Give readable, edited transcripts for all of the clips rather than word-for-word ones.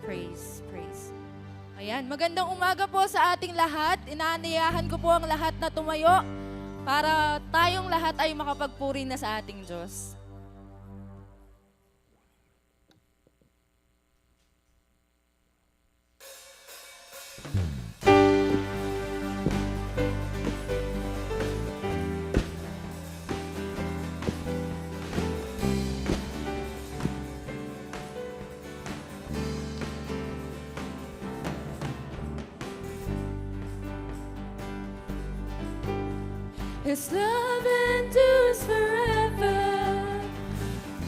Praise, praise. Ayan, magandang umaga po sa ating lahat. Inaanyayahan ko po ang lahat na tumayo para tayong lahat ay makapagpuri na sa ating Diyos. His love endures forever,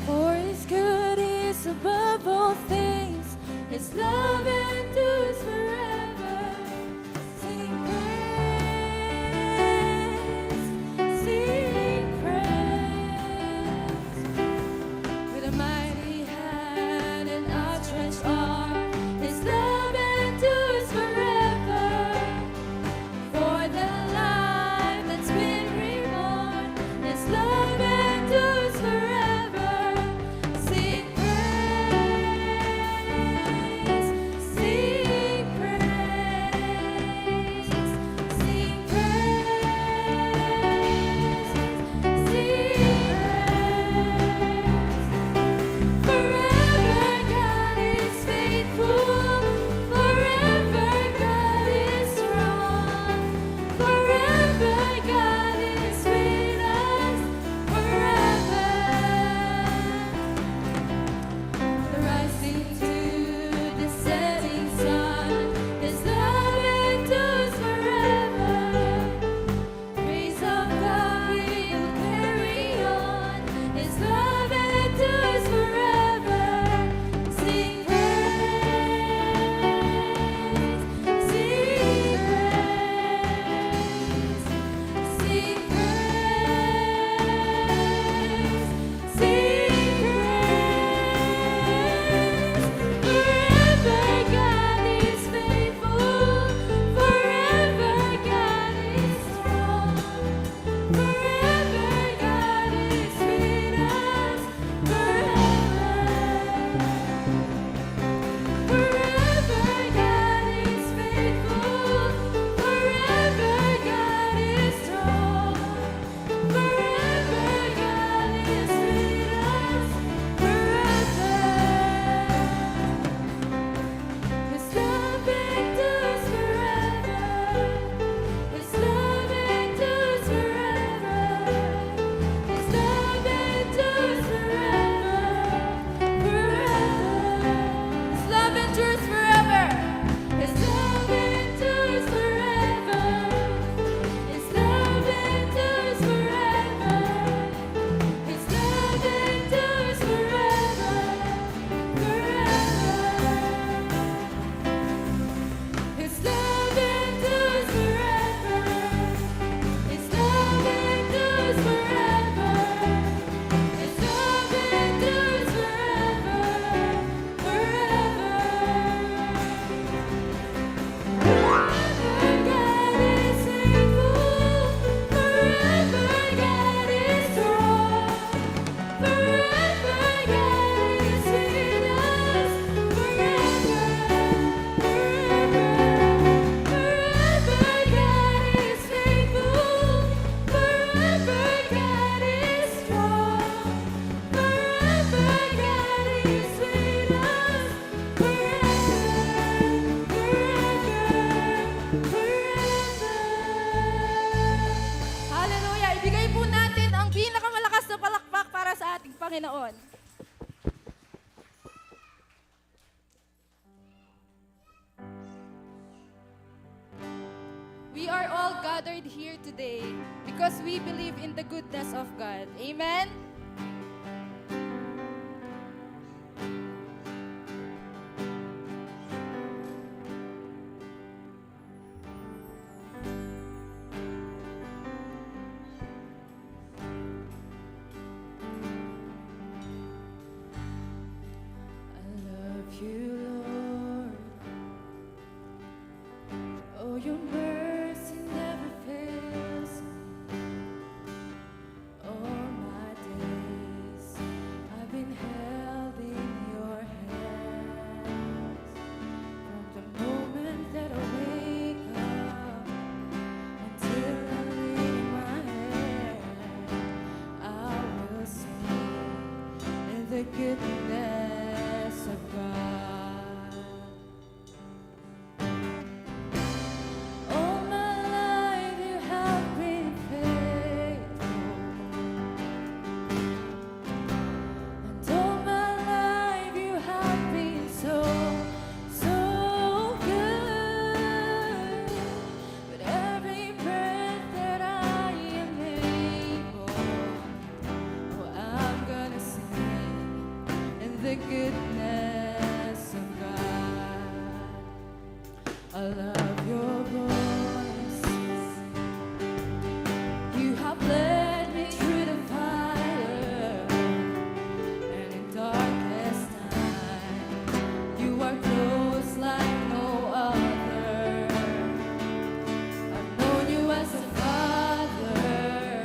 for His good is above all things. His love endures forever. Sing praise, sing praise. With a mighty hand and outstretched arm, His love endures forever. For the life that's been reborn, His love endures forever. Sing praise, sing praise, sing praise, sing praise. Forever God is faithful, forever God is strong, forever God is with us, forever. The rising to the setting sun, His love endures forever. Praise of God will carry on, His love endures forever. Sing praise, sing praise, sing praise, sing praise. Forever God is faithful, forever God is strong, forever God is with us, forever. Forever God is faithful, forever God is strong, forever God is with us, forever. His love endures forever. His love endures forever. His love endures forever, forever. His love endures forever. His love endures forever. His love endures forever. His love endures forever, forever. His love endures forever. His love endures forever. His love endures forever, forever. Forever God is faithful, forever God is strong, forever God is with us, forever, forever. Forever God is faithful, forever God is strong, forever God is with us, forever, forever. Hallelujah! Ibigay po natin ang pinakamalakas na palakpak para sa ating Panginoon. We are all gathered here today because we believe in the goodness of God. Amen? I love you, Lord. Oh, your mercy never fails. All my days the goodness of God. All my life you have been faithful, and all my life you have been so, so good. With every breath that I am able, oh, I'm gonna sing in the goodness of God. I love your voice. You have led me through the fire, and in darkest time, you are close like no other. I've known you as a father,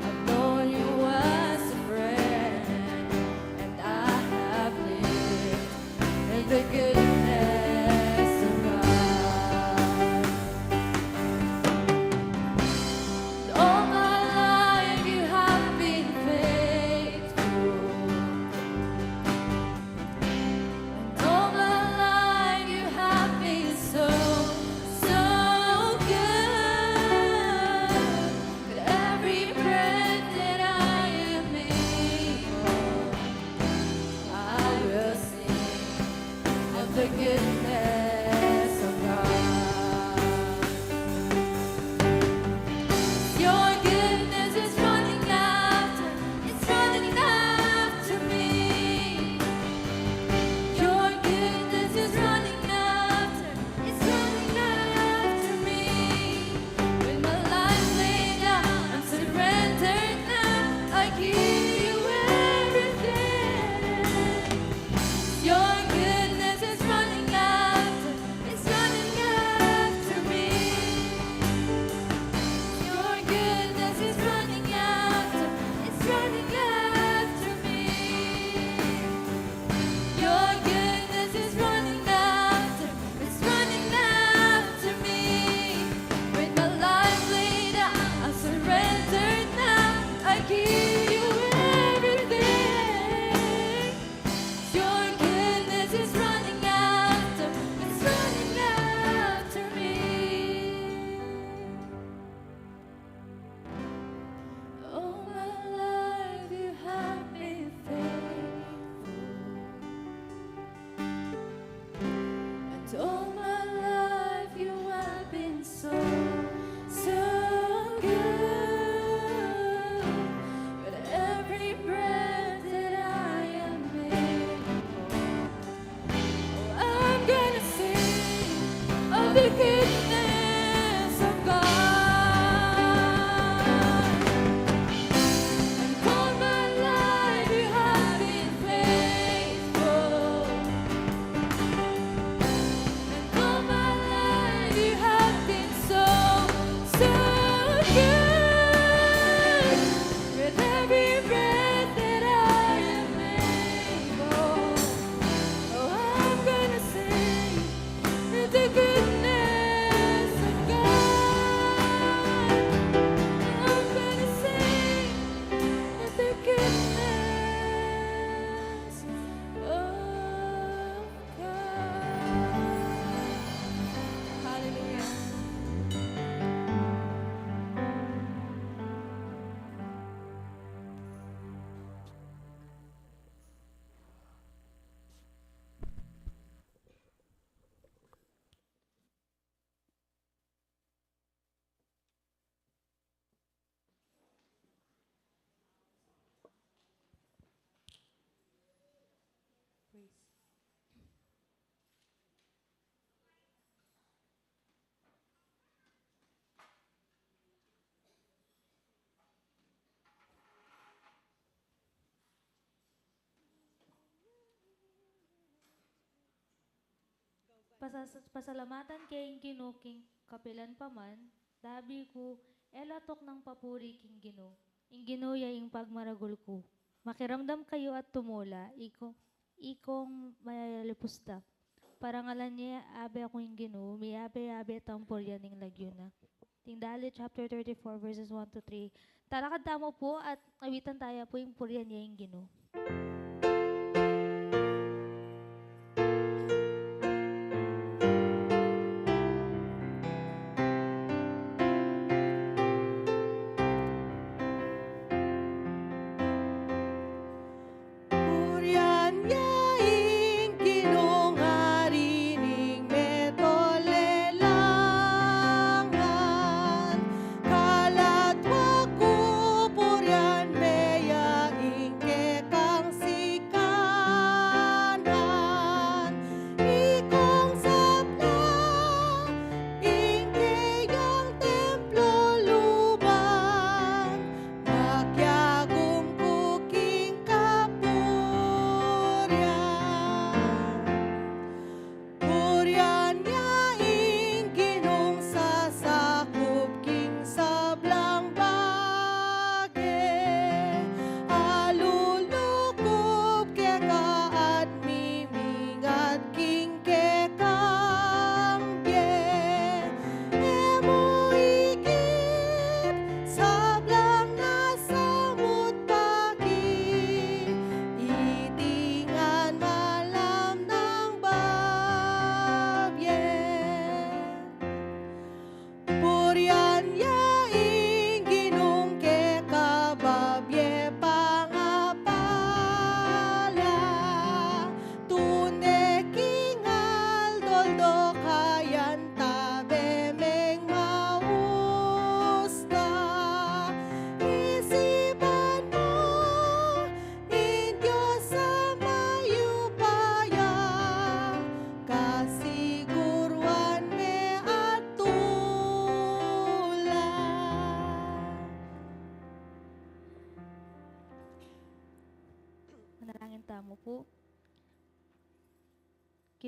I've known you as a friend, and I have lived in the goodness of God. All my life you have been faithful, and all my life you have been so, so good. With every breath that I am able, I will sing of the goodness of God. Your goodness is running after me. Your goodness is running after me. With my life laid down, I'm surrendered now. I give you everything. Your goodness is running after me. Your goodness is running after me. Your goodness is running after me. With my life laid out, I'm surrendered now. I give you everything. Your goodness is running after me. All my life you have been faithful, and all my life you have been so, so good. With every breath that I am able, oh, I'm gonna sing of the goodness of God. And all my life you have been faithful, and all my life you have been so, so good. With every breath that I am able, oh, I'm gonna sing of the goodness of God. I'm gonna sing of the goodness of God. Hallelujah. Pasalamatan kay Gino king kapilan paman, dabi ko, elatok ng papuri king Gino. Ing Gino ya ing pagmaragul ko. Makiramdam kayo at tumula, ikong mayalipusta. Parangalan niya, abe ako ing Gino, may abe tampol yan ing lagyo na. Tindali chapter 34 verses 1 to 3. Tara kadamo po at awitan tayo po yung purihan niya ing Gino.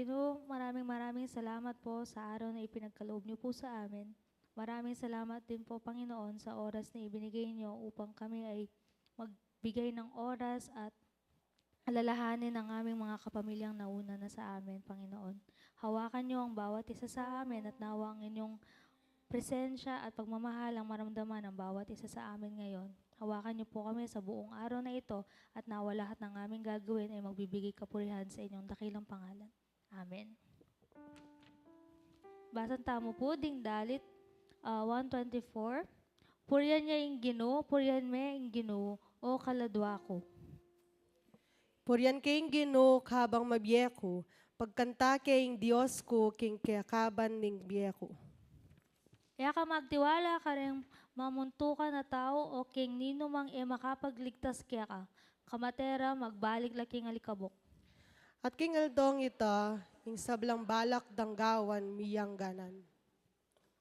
Ginoo, maraming salamat po sa araw na ipinagkaloob niyo po sa amin. Maraming salamat din po, Panginoon, sa oras na ibinigay niyo upang kami ay magbigay ng oras at alalahanin ang aming mga kapamilyang nauna na sa amin, Panginoon. Hawakan niyo ang bawat isa sa amin at nawa ang inyong presensya at pagmamahal ang maramdaman ng bawat isa sa amin ngayon. Hawakan niyo po kami sa buong araw na ito at nawa lahat ng aming gagawin ay magbibigay kapurihan sa inyong dakilang pangalan. Amen. Basan tamo po ding dalit 124. Purihan niya ing Ginoo, purihan me ing Ginoo, o kaladwa ko. Purian kayong Ginoo habang mabiyeko, pagkanta kayong Diyos ko king kakaban ning biyeko. Kaya ka magtiwala ka rin mamuntukan na tao o king nino mang makapagligtas kaya ka. Kamatera magbalik laking alikabok. At king aldong ita, ing sablang balak danggawan miyang ganan.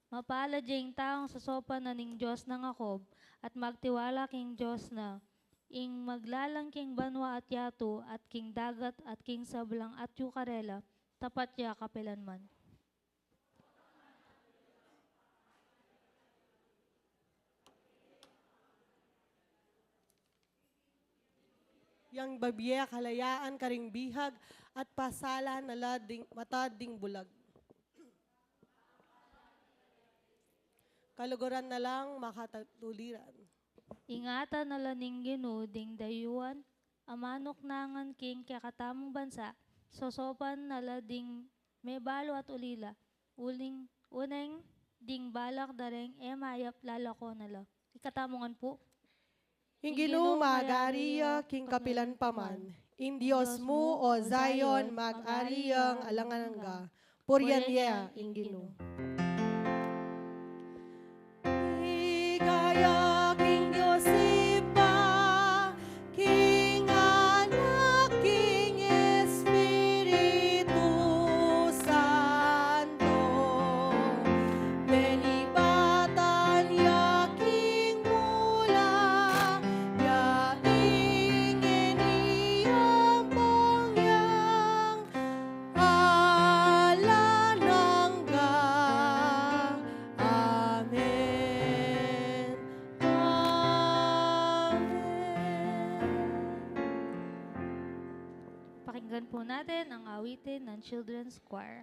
Mapalad yung taong sasopa na ning Diyos ng Akob at magtiwala king Diyos na ing maglalang king banwa at yato at king dagat at king sablang at yukarela tapat ya kapilanman. Yang babiye kalayaan karing bihag at pasala na lading matading bulag. Kaluguran na lang makatatuliran. Ingatan na laning Ginoo ding dayuan, amanok nangan king kakatamong bansa, sosopan na lading may balo at ulila, uneng ding balak dareng mayap lalako nala. Ikatamongan po. Ing Ginoo mag-ariya king kapilan paman. In Dios mo o Zion mag-ariyang alangananga. Purian niya ing Ginoo. Igaya king Diosipa, king anak, king Espiritu Santo. Benibatan ya king mula, ya ing iniyang pongyang, alanangga. Amen. Amen. Pakinggan po natin ang awitin ng Children's Choir.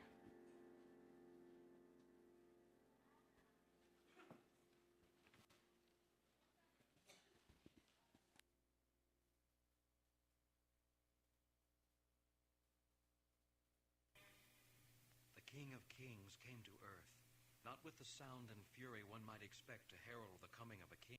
The King of Kings came to earth, not with the sound and fury one might expect to herald the coming of a king.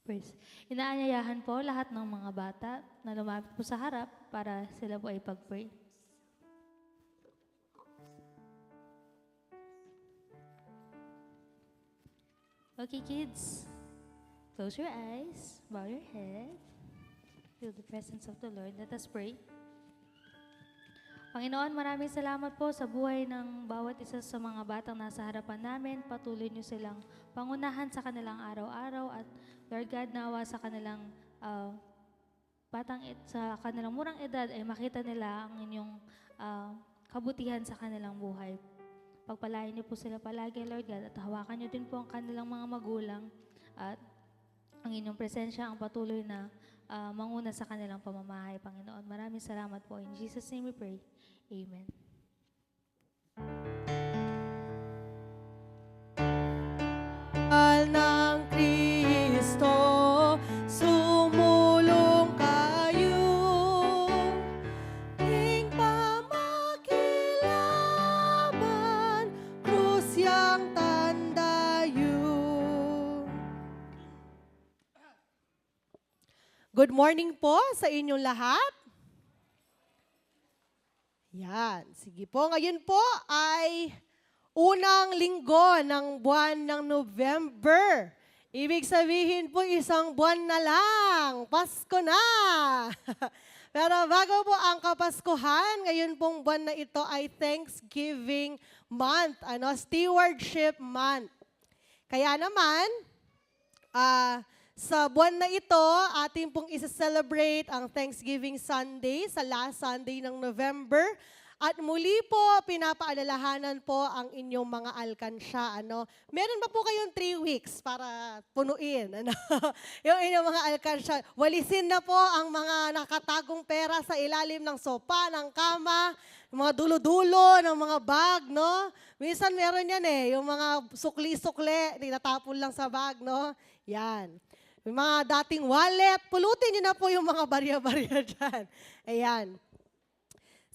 Praise. Inaanyayahan po lahat ng mga bata na lumapit po sa harap para sila po ay pag-pray. Okay, kids. Close your eyes, bow your head. Feel the presence of the Lord. Let us pray. Panginoon, maraming salamat po sa buhay ng bawat isa sa mga batang nasa harapan namin. Patuloy niyo silang pangunahan sa kanilang araw-araw at Lord God, nawa sa kanilang sa kanilang murang edad ay makita nila ang inyong kabutihan sa kanilang buhay. Pagpalain niyo po sila palagi, Lord God, at hawakan niyo din po ang kanilang mga magulang at ang inyong presensya ang patuloy na manguna sa kanilang pamamahay, Panginoon. Maraming salamat po. In Jesus' name we pray. Amen. Mahal ng Kristo, sumulong kayo, ing pamakilaban, krus yang tandayo. Good morning po sa inyong lahat. Yan, sige po. Ngayon po ay unang linggo ng buwan ng November. Ibig sabihin po isang buwan na lang. Pasko na! Pero bago po ang Kapaskuhan, ngayon pong buwan na ito ay Thanksgiving month, Stewardship month. Kaya naman, sa buwan na ito, ating pong isa-celebrate ang Thanksgiving Sunday sa last Sunday ng November. At muli po, pinapaalalahanan po ang inyong mga alkansya. Meron ba po kayong 3 weeks para punuin? Yung inyong mga alkansya. Walisin na po ang mga nakatagong pera sa ilalim ng sopa, ng kama, mga dulo-dulo ng mga bag, no? Minsan meron yan yung mga sukli-sukli, tinatapon lang sa bag, no? Yan. Yung mga dating wallet, pulutin nyo na po yung mga barya-barya dyan. Ayan.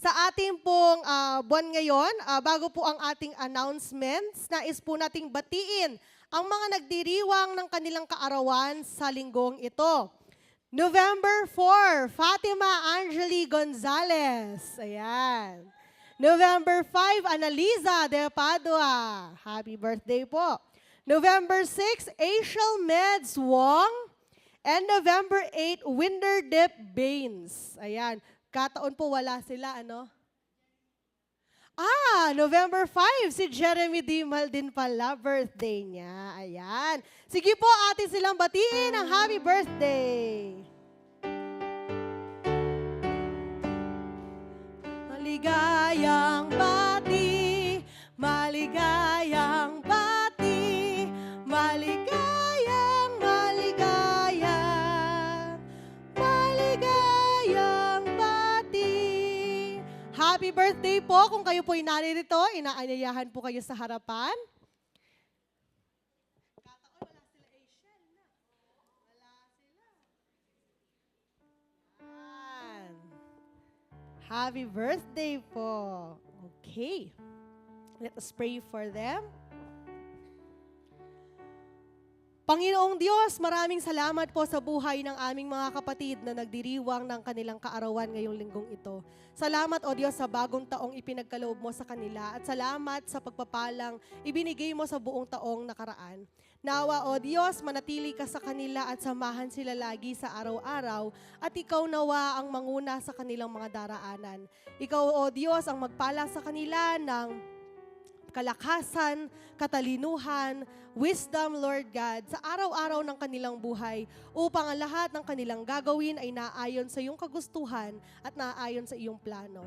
Sa ating pong buwan ngayon, bago po ang ating announcements, nais po nating batiin ang mga nagdiriwang ng kanilang kaarawan sa linggong ito. November 4, Fatima Angeli Gonzalez. Ayan. November 5, Analiza de Padua. Happy birthday po. November 6, Asiel Meds Wong. And November 8, Winderdip Baines. Ayan. Kataon po wala sila, November 5, si Jeremy Dimal din pala, birthday niya. Ayan. Sige po, atin silang batiin ang happy birthday. Maligayang bati, maligayang bati, maligayang, maligayang, maligayang bati. Happy birthday po. Kung kayo po'y naririto, inaanyayahan po kayo sa harapan. Wala sila Asian na. Wala sila. Yan. Happy birthday po. Okay. Let us pray for them. Panginoong Diyos, maraming salamat po sa buhay ng aming mga kapatid na nagdiriwang ng kanilang kaarawan ngayong linggong ito. Salamat, O Diyos, sa bagong taong ipinagkaloob mo sa kanila at salamat sa pagpapalang ibinigay mo sa buong taong nakaraan. Nawa, O Diyos, manatili ka sa kanila at samahan sila lagi sa araw-araw at ikaw nawa ang manguna sa kanilang mga daraanan. Ikaw, O Diyos, ang magpala sa kanila ng kalakasan, katalinuhan, wisdom, Lord God, sa araw-araw ng kanilang buhay upang ang lahat ng kanilang gagawin ay naayon sa iyong kagustuhan at naayon sa iyong plano.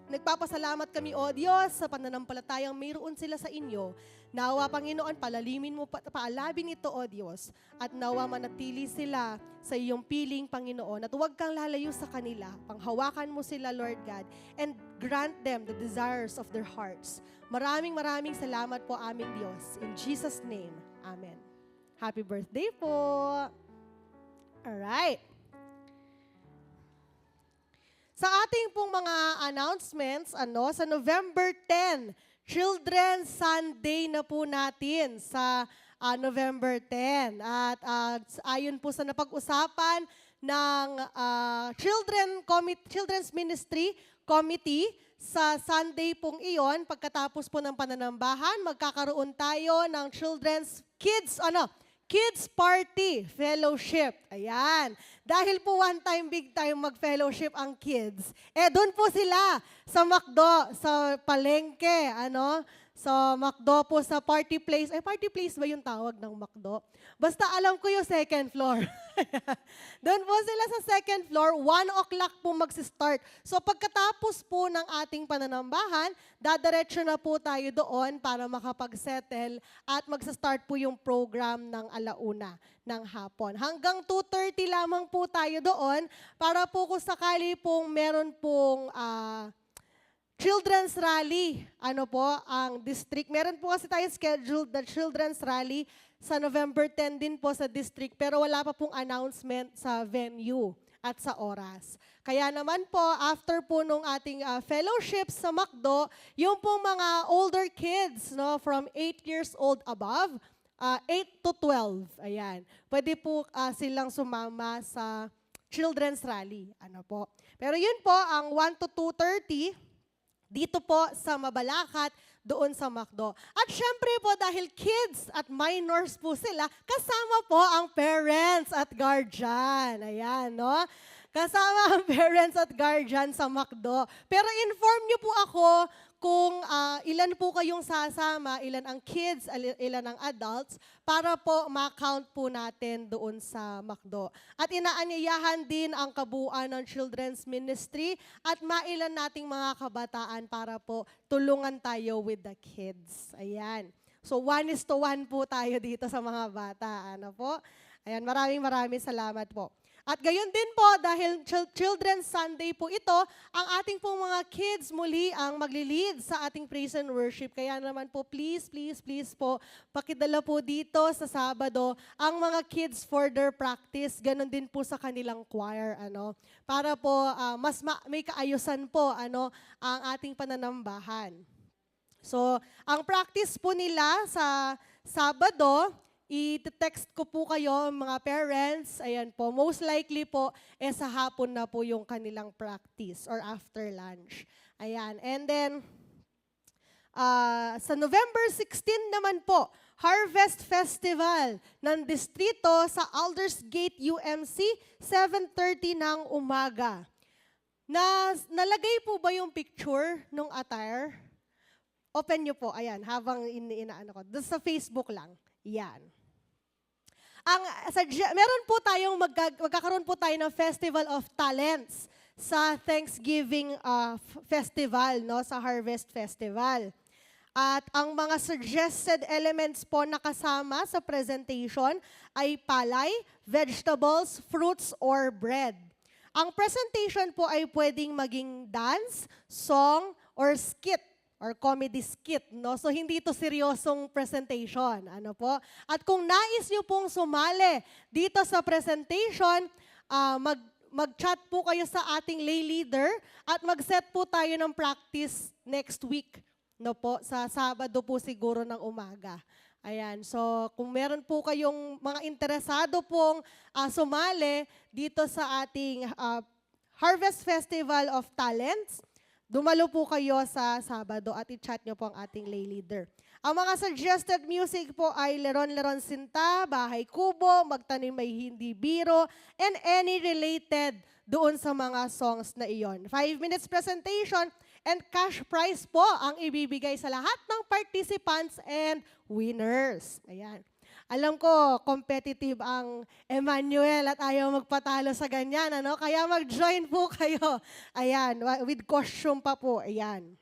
Nagpapasalamat kami, O Diyos, sa pananampalatayang mayroon sila sa inyo. Nawa, Panginoon, palalimin mo, paalabin ito, O Diyos, at nawa manatili sila sa iyong piling, Panginoon, at huwag kang lalayo sa kanila. Panghawakan mo sila, Lord God, and grant them the desires of their hearts. Maraming salamat po, aming Diyos. In Jesus' name, Amen. Happy birthday po! Alright. Sa ating pong mga announcements, sa November 10, Children's Sunday na po natin sa November 10. At ayon po sa napag-usapan ng Children's Ministry Committee, sa Sunday pong iyon, pagkatapos po ng pananambahan, magkakaroon tayo ng Kids Party Fellowship. Ayan. Dahil po one time, big time mag-fellowship ang kids. Doon po sila sa McDo, sa palengke, sa McDo po sa party place. Party place ba yung tawag ng McDo? Basta alam ko yung second floor. Doon po sila sa second floor, 1 o'clock po magsistart. So pagkatapos po ng ating pananambahan, dadiretso na po tayo doon para makapag-settle at magsistart po yung program ng alauna ng hapon. Hanggang 2:30 lamang po tayo doon para po kung sakali pong meron pong Children's Rally, ang district. Meron po kasi tayo scheduled na Children's Rally sa November 10 din po sa district, pero wala pa pong announcement sa venue at sa oras. Kaya naman po, after po nung ating fellowship sa McDo, yung po mga older kids, from 8 years old above, 8 to 12, ayan. Pwede po silang sumama sa Children's Rally. Pero yun po, ang 1 to 2:30, dito po sa Mabalacat, doon sa McDo. At syempre po, dahil kids at minors po sila, kasama po ang parents at guardian. Ayan, kasama ang parents at guardian sa McDo. Pero inform niyo po ako kung ilan po kayong sasama, ilan ang kids, ilan ang adults, para po ma-count po natin doon sa McDo. At inaanyayahan din ang kabuuan ng Children's Ministry at mailan nating mga kabataan para po tulungan tayo with the kids. Ayan. So 1:1 po tayo dito sa mga bata. Ayan, maraming salamat po. At gayon din po, dahil Children's Sunday po ito, ang ating pong mga kids muli ang magli-lead sa ating praise and worship. Kaya naman po, please po, pakidala po dito sa Sabado ang mga kids for their practice. Ganon din po sa kanilang choir, para po may kaayusan po, ang ating pananambahan. So, ang practice po nila sa Sabado, i-text ko po kayo, mga parents. Ayan po, most likely po, sa hapon na po yung kanilang practice or after lunch. Ayan. And then, sa November 16 naman po, Harvest Festival ng distrito sa Aldersgate UMC, 7:30 ng umaga. Nalagay po ba yung picture nung attire? Open nyo po, ayan, habang inaano ko. Doon sa Facebook lang. Yan. Meron po tayong magkakaroon po tayo ng Festival of Talents sa Thanksgiving Festival, sa Harvest Festival. At ang mga suggested elements po na kasama sa presentation ay palay, vegetables, fruits, or bread. Ang presentation po ay pwedeng maging dance, song, or skit, or comedy skit, So, hindi ito seryosong presentation, At kung nais nyo pong sumali dito sa presentation, mag-chat po kayo sa ating lay leader at mag-set po tayo ng practice next week, Sa Sabado po siguro ng umaga. Ayan, so kung meron po kayong mga interesado pong sumali dito sa ating Harvest Festival of Talents, dumalo po kayo sa Sabado at i-chat nyo po ang ating lay leader. Ang mga suggested music po ay Leron-Leron Sinta, Bahay Kubo, Magtanim May Hindi Biro, and any related doon sa mga songs na iyon. 5 minutes presentation and cash prize po ang ibibigay sa lahat ng participants and winners. Ayan. Alam ko, competitive ang Emmanuel at ayaw magpatalo sa ganyan, Kaya mag-join po kayo. Ayan, with costume pa po. Ayan.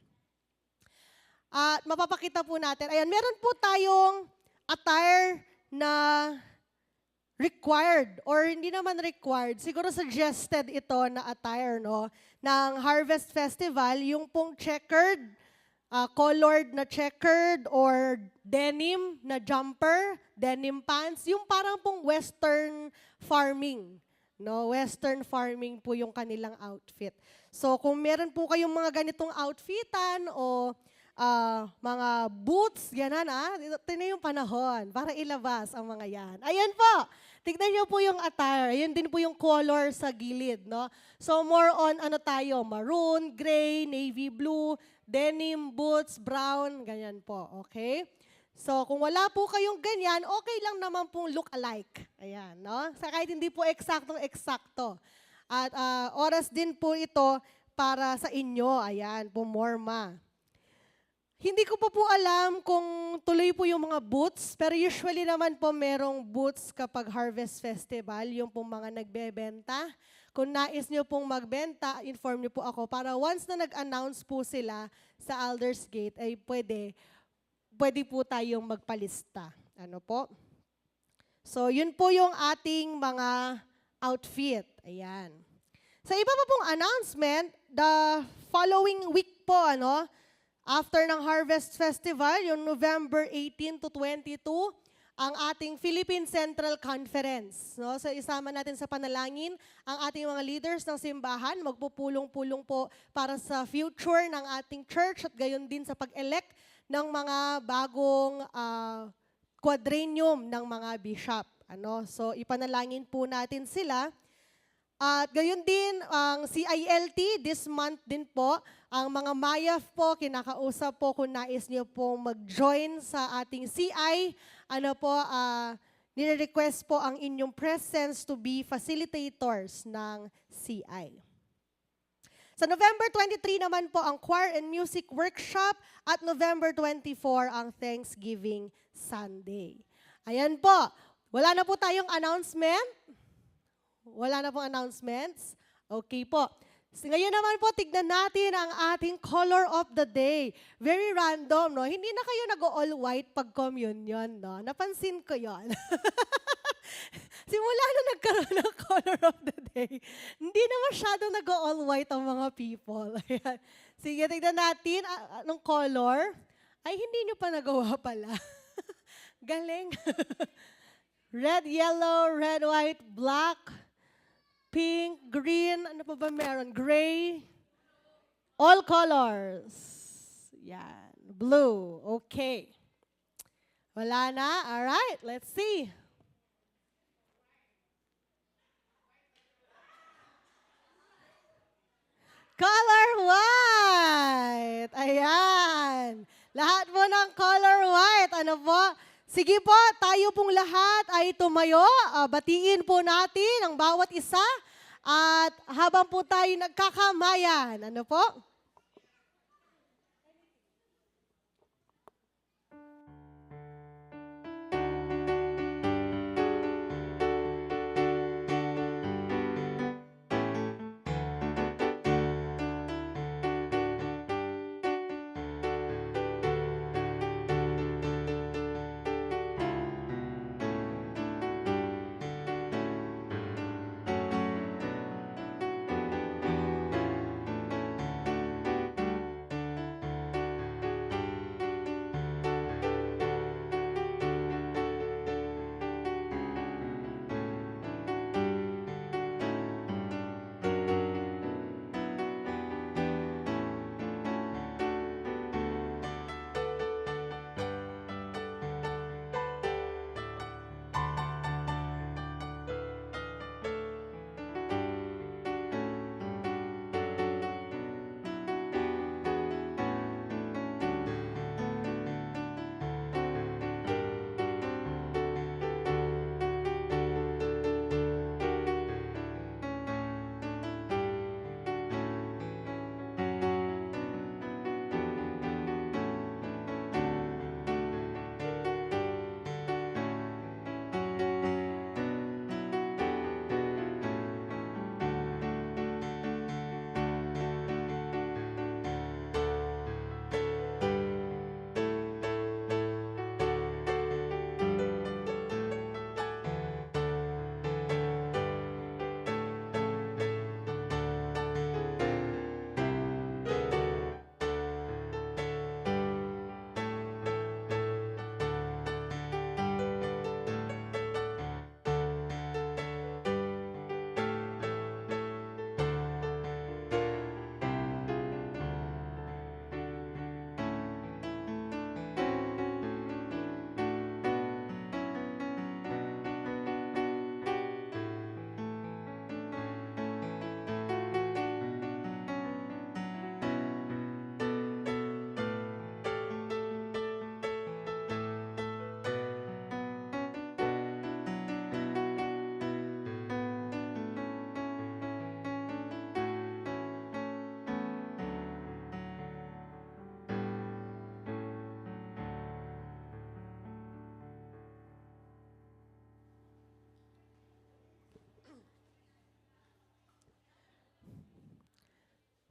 At mapapakita po natin. Ayan, meron po tayong attire na required or hindi naman required. Siguro suggested ito na attire, ng Harvest Festival, yung pong checkered, colored na checkered or denim na jumper, denim pants, yung parang pong western farming. Western farming po yung kanilang outfit. So kung meron po kayong mga ganitong outfitan o mga boots, ganan Ito na yung panahon para ilabas ang mga yan. Ayan po, tignan niyo po yung attire. Ayan din po yung color sa gilid, no? So more on ano tayo, maroon, gray, navy blue, denim, boots, brown, ganyan po, okay? So kung wala po kayong ganyan, okay lang naman pong look alike. Ayan, no? Sa kahit hindi po eksaktong-eksakto. At oras din po ito para sa inyo, ayan, pumorma. Hindi ko po alam kung tuloy po yung mga booths, pero usually naman po merong booths kapag Harvest Festival, yung pong mga nagbebenta. Kung nais nyo pong magbenta, inform nyo po ako para once na nag-announce po sila sa Aldersgate, ay pwede po tayong magpalista. Ano po? So, yun po yung ating mga outfit. Ayan. Sa iba pa pong announcement, the following week po, after ng Harvest Festival, yung November 18 to 22, ang ating Philippine Central Conference. No? So isama natin sa panalangin ang ating mga leaders ng simbahan, magpupulong-pulong po para sa future ng ating church at gayon din sa pag-elect ng mga bagong quadrennium ng mga bishop. So ipanalangin po natin sila. At gayon din, ang CILT, this month din po, ang mga Mayaf po, kinakausap po kung nais niyo pong mag-join sa ating CI, nire-request po ang inyong presence to be facilitators ng CI. Sa November 23 naman po ang Choir and Music Workshop at November 24 ang Thanksgiving Sunday. Ayan po, wala na po tayong announcement. Wala na pong announcements? Okay po. So, ngayon naman po, tignan natin ang ating color of the day. Very random, no? Hindi na kayo nag-all white pag communion, no? Napansin ko yon. Simula na nagkaroon ng color of the day, hindi na masyadong nag-all white ang mga people. Ayan. Sige, tignan natin anong color. Ay, hindi nyo pa nagawa pala. Galing. Red, yellow, red, white, black, pink, green, ano pa ba meron? Gray, all colors. Yan, blue, okay. Wala na, all right, let's see. Color white, ayan. Lahat po ng color white, ano po? Sige po, tayo pong lahat ay tumayo. Batiin po natin ang bawat isa. At habang po tayo nagkakamayan, ano po?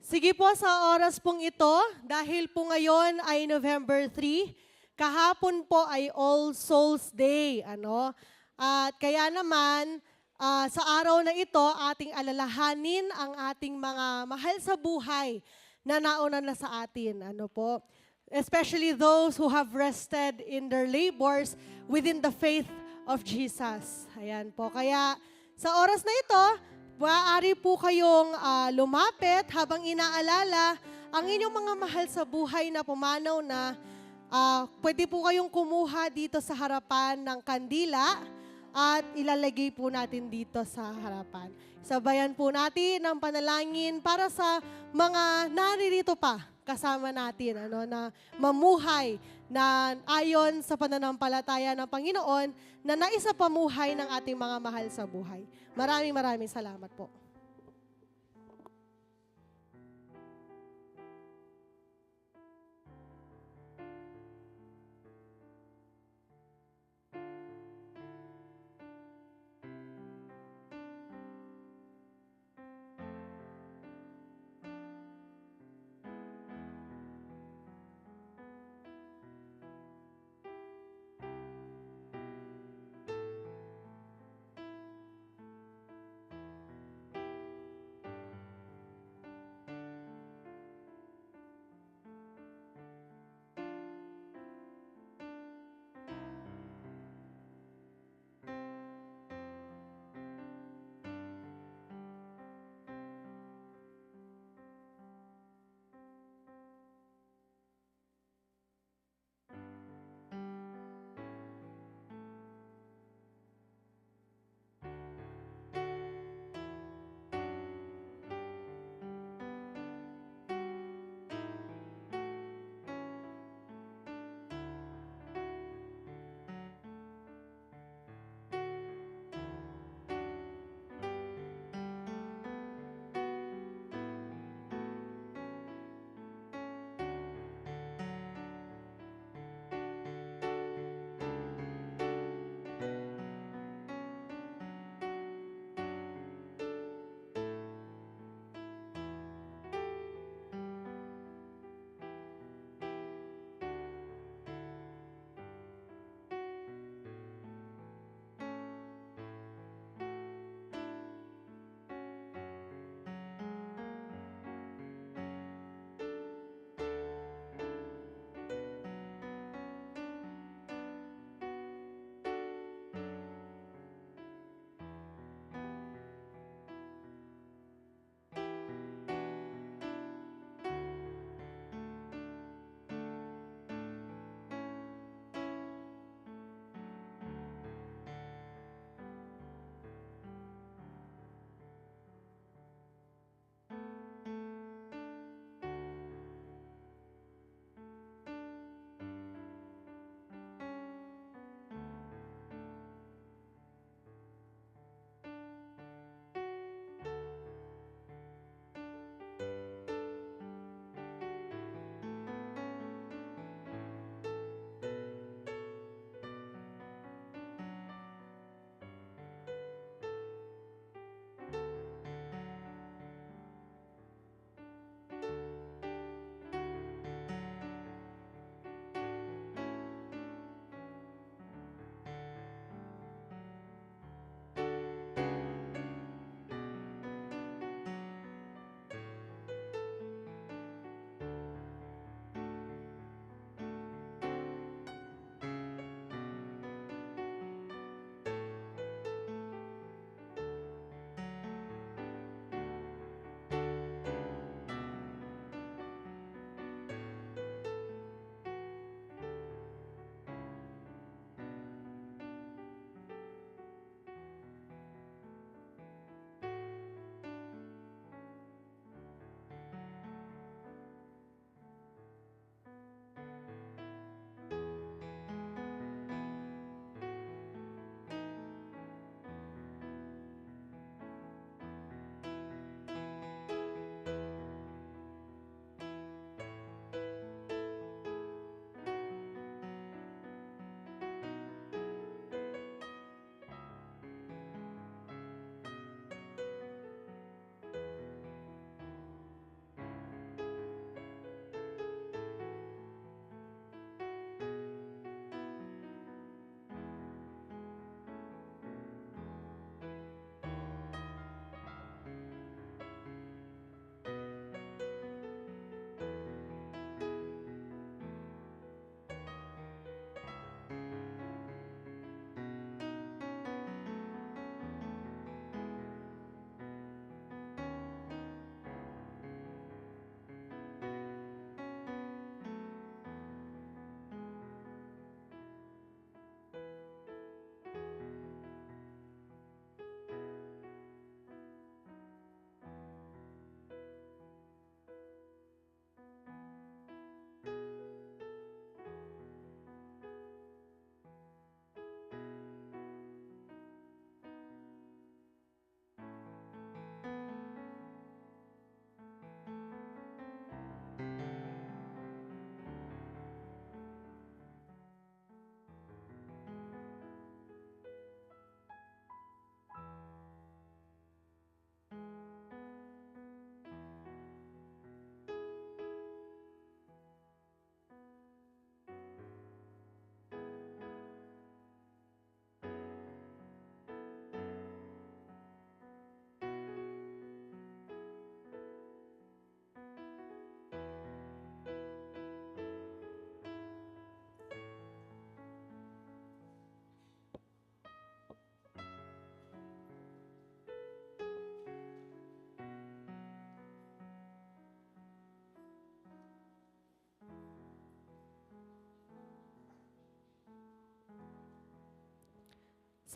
Sige po, sa oras pong ito, dahil po ngayon ay November 3, kahapon po ay All Souls Day. At kaya naman, sa araw na ito, ating alalahanin ang ating mga mahal sa buhay na nauna na sa atin. Especially those who have rested in their labors within the faith of Jesus. Ayan po. Kaya sa oras na ito, maaari po kayong lumapit habang inaalala ang inyong mga mahal sa buhay na pumanaw na. Pwede po kayong kumuha dito sa harapan ng kandila at ilalagay po natin dito sa harapan. Sabayan po natin ang panalangin para sa mga naririto pa kasama natin na mamuhay na ayon sa pananampalataya ng Panginoon na naisapamuhay ng ating mga mahal sa buhay. Maraming salamat po.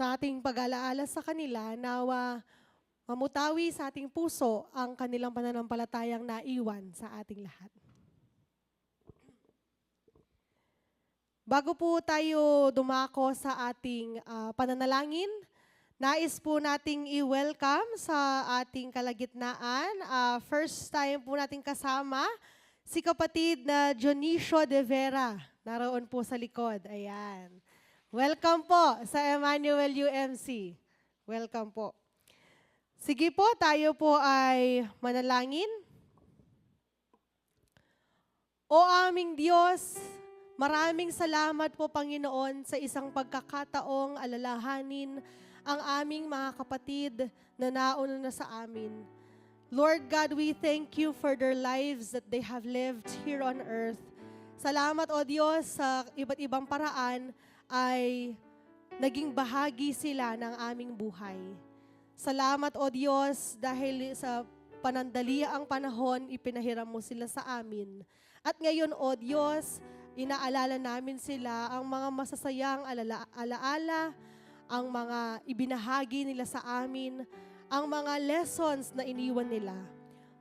sa ating pag-alaala sa kanila, nawa mamutawi sa ating puso ang kanilang pananampalatayang naiwan sa ating lahat. Bago po tayo dumako sa ating pananalangin, nais po nating i-welcome sa ating kalagitnaan. First time po nating kasama si kapatid na Dionisio de Vera. Naroon po sa likod. Ayan. Welcome po sa Emmanuel UMC. Welcome po. Sige po, tayo po ay manalangin. O aming Diyos, maraming salamat po, Panginoon, sa isang pagkakataong alalahanin ang aming mga kapatid na nauna na sa amin. Lord God, we thank you for their lives that they have lived here on earth. Salamat, O Diyos, sa iba't ibang paraan ay naging bahagi sila ng aming buhay. Salamat, O Diyos, dahil sa panandaliang panahon, ipinahiram mo sila sa amin. At ngayon, O Diyos, inaalala namin sila ang mga masasayang alaala, ang mga ibinahagi nila sa amin, ang mga lessons na iniwan nila.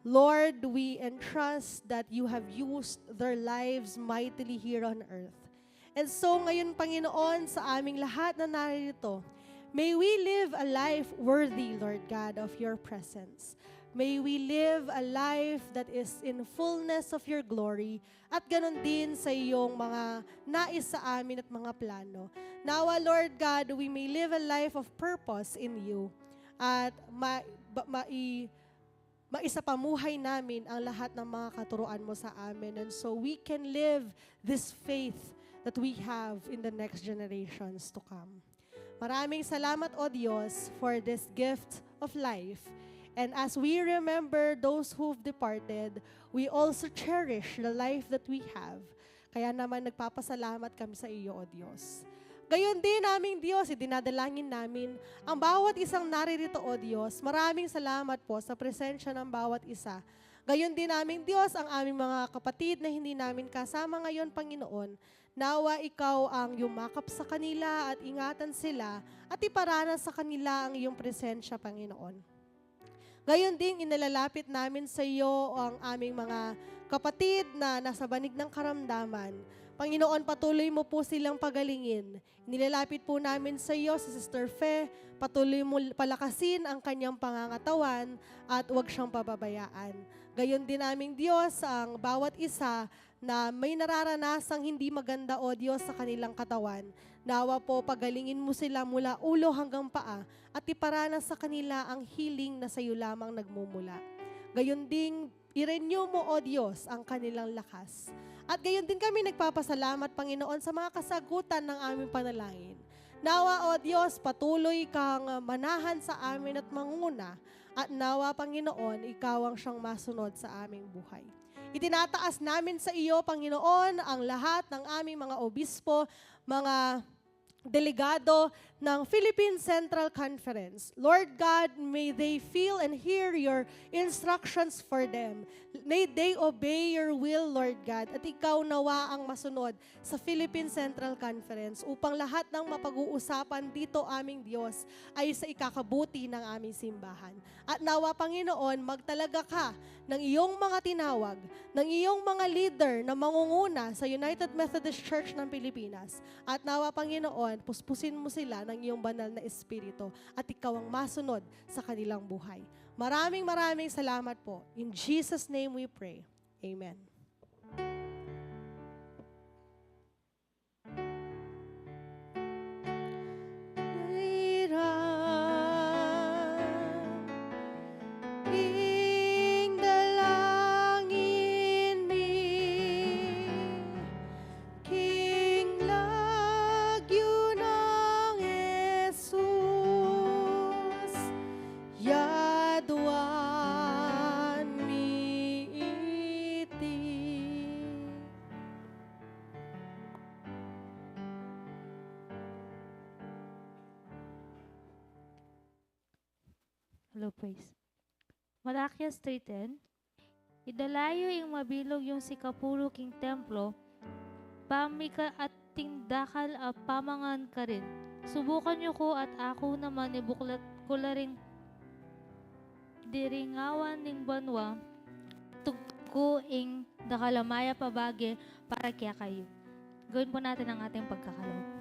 Lord, we entrust that you have used their lives mightily here on earth. And so ngayon, Panginoon, sa aming lahat na narito, may we live a life worthy, Lord God, of your presence. May we live a life that is in fullness of your glory at ganon din sa iyong mga nais sa amin at mga plano. Nawa, Lord God, we may live a life of purpose in you at maisapamuhay namin ang lahat ng mga katuruan mo sa amin. And so we can live this faith that we have in the next generations to come. Maraming salamat, O Diyos, for this gift of life. And as we remember those who've departed, we also cherish the life that we have. Kaya naman nagpapasalamat kami sa iyo, O Diyos. Gayon din naming Diyos, idinadalangin namin ang bawat isang naririto, O Diyos. Maraming salamat po sa presensya ng bawat isa. Gayon din naming Diyos ang aming mga kapatid na hindi namin kasama ngayon, Panginoon. Nawa ikaw ang yumakap sa kanila at ingatan sila at iparanas sa kanila ang iyong presensya, Panginoon. Gayon din, inalalapit namin sa iyo ang aming mga kapatid na nasa banig ng karamdaman. Panginoon, patuloy mo po silang pagalingin. Nilalapit po namin sa iyo si Sister Fe, patuloy mo palakasin ang kanyang pangangatawan at huwag siyang pababayaan. Gayon din naming Diyos ang bawat isa na may nararanasang hindi maganda, O Diyos, sa kanilang katawan. Nawa po, pagalingin mo sila mula ulo hanggang paa at iparanas sa kanila ang healing na sa iyo lamang nagmumula. Gayon din, i-renew mo, O Diyos, ang kanilang lakas. At gayon din kami nagpapasalamat, Panginoon, sa mga kasagutan ng aming panalangin. Nawa, O Diyos, patuloy kang manahan sa amin at manguna. At nawa, Panginoon, ikaw ang siyang masunod sa aming buhay. Itinataas namin sa iyo, Panginoon, ang lahat ng aming mga obispo, mga delegado ng Philippine Central Conference. Lord God, may they feel and hear your instructions for them. May they obey your will, Lord God, at ikaw nawa ang masunod sa Philippine Central Conference upang lahat ng mapag-uusapan dito, aming Diyos, ay sa ikakabuti ng aming simbahan. At nawa, Panginoon, magtalaga ka ng iyong mga tinawag, ng iyong mga leader na mangunguna sa United Methodist Church ng Pilipinas. At nawa, Panginoon, puspusin mo sila ng iyong banal na espiritu at ikaw ang masunod sa kanilang buhay. Maraming salamat po. In Jesus' name we pray. Amen. Hello, praise. Malakias 3:10. Idalayo ing mabilog yung sikapulok ing templo, pamika at tindakal a pamangan ka rin. Subukan niyo ko at ako naman ibuklat ko la ring diringawan ning banwa, tugko ing dakalamaya pabage para kaya kayo. Gawin po natin ang ating pagkakaloob.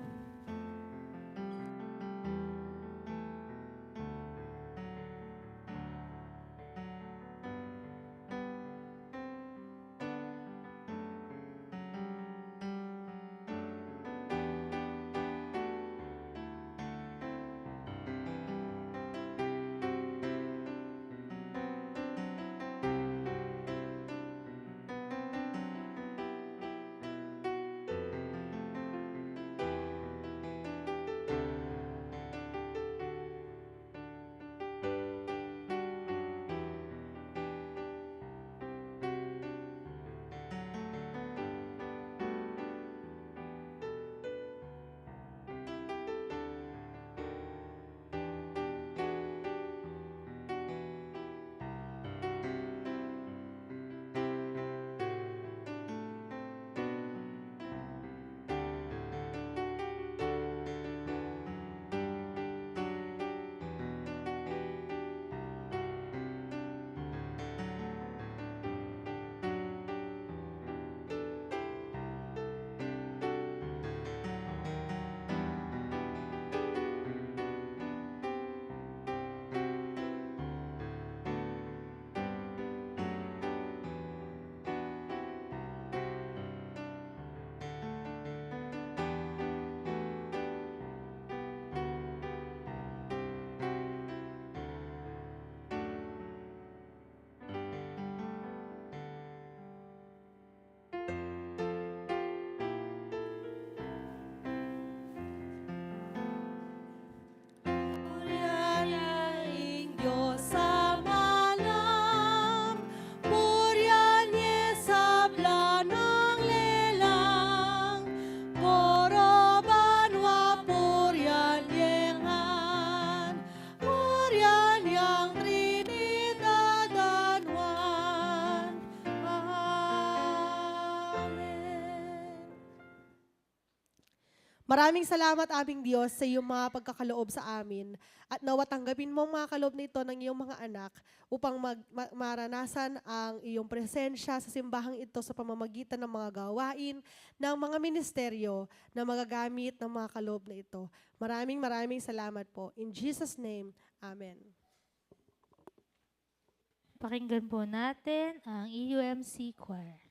Puriyaning Diyos sa malam, Puryanye sa blanang lelang, Poro banwa puryanyengan, Puryanyang Trinidad anwan. Amen. Maraming salamat aming Diyos sa iyong mga pagkakaloob sa amin at nawa tanggapin mo ang mga kaloob nito ng iyong mga anak upang maranasan ang iyong presensya sa simbahang ito sa pamamagitan ng mga gawain ng mga ministeryo na magagamit ng mga kaloob na ito. Maraming salamat po. In Jesus' name, Amen. Pakinggan po natin ang EUMC Choir.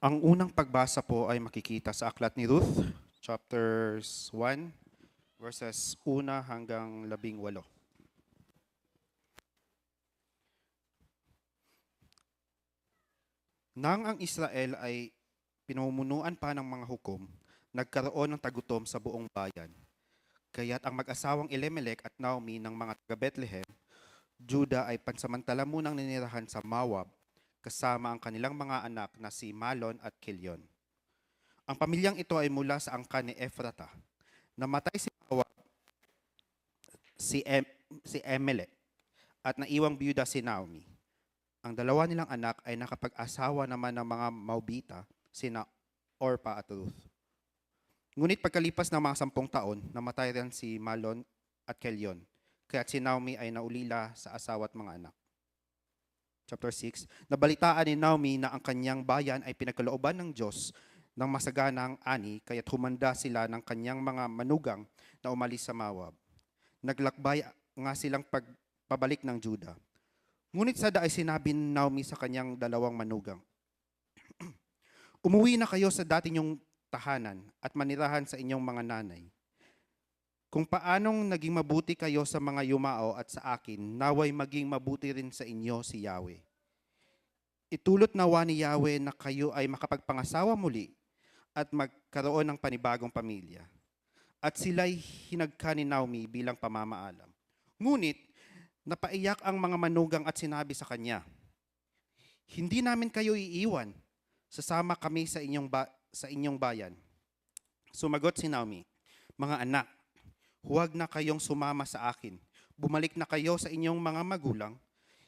Ang unang pagbasa po ay makikita sa Aklat ni Ruth, chapters 1, verses 1 hanggang 18. Nang ang Israel ay pinumunuan pa ng mga hukom, nagkaroon ng tagutom sa buong bayan. Kaya't ang mag-asawang Elimelech at Naomi ng mga taga-Bethlehem, Juda ay pansamantala munang ninirahan sa Moab, kasama ang kanilang mga anak na si Malon at Kilion. Ang pamilyang ito ay mula sa angkan ni Ephrata. Namatay si Moab, si Emelech, at naiwang biyuda si Naomi. Ang dalawa nilang anak ay nakapag-asawa naman ng mga Maubita, sina Orpa at Ruth. Ngunit pagkalipas ng mga 10 taon, namatay rin si Malon at Kilion, kaya't si Naomi ay naulila sa asawa at mga anak. Chapter 6, nabalitaan ni Naomi na ang kanyang bayan ay pinagkalooban ng Diyos ng masaganang ani, kaya't humanda sila ng kanyang mga manugang na umalis sa Moab. Naglakbay nga silang pabalik ng Juda. Ngunit sa ay sinabi ni Naomi sa kanyang dalawang manugang, umuwi na kayo sa dati niyong tahanan at manirahan sa inyong mga nanay. Kung paanong naging mabuti kayo sa mga yumao at sa akin, naway maging mabuti rin sa inyo si Yahweh. Itulot nawa ni Yahweh na kayo ay makapagpangasawa muli at magkaroon ng panibagong pamilya. At sila'y hinagka ni Naomi bilang pamamaalam. Ngunit, napaiyak ang mga manugang at sinabi sa kanya, hindi namin kayo iiwan, sasama kami sa inyong bayan. Sumagot si Naomi, mga anak, huwag na kayong sumama sa akin. Bumalik na kayo sa inyong mga magulang.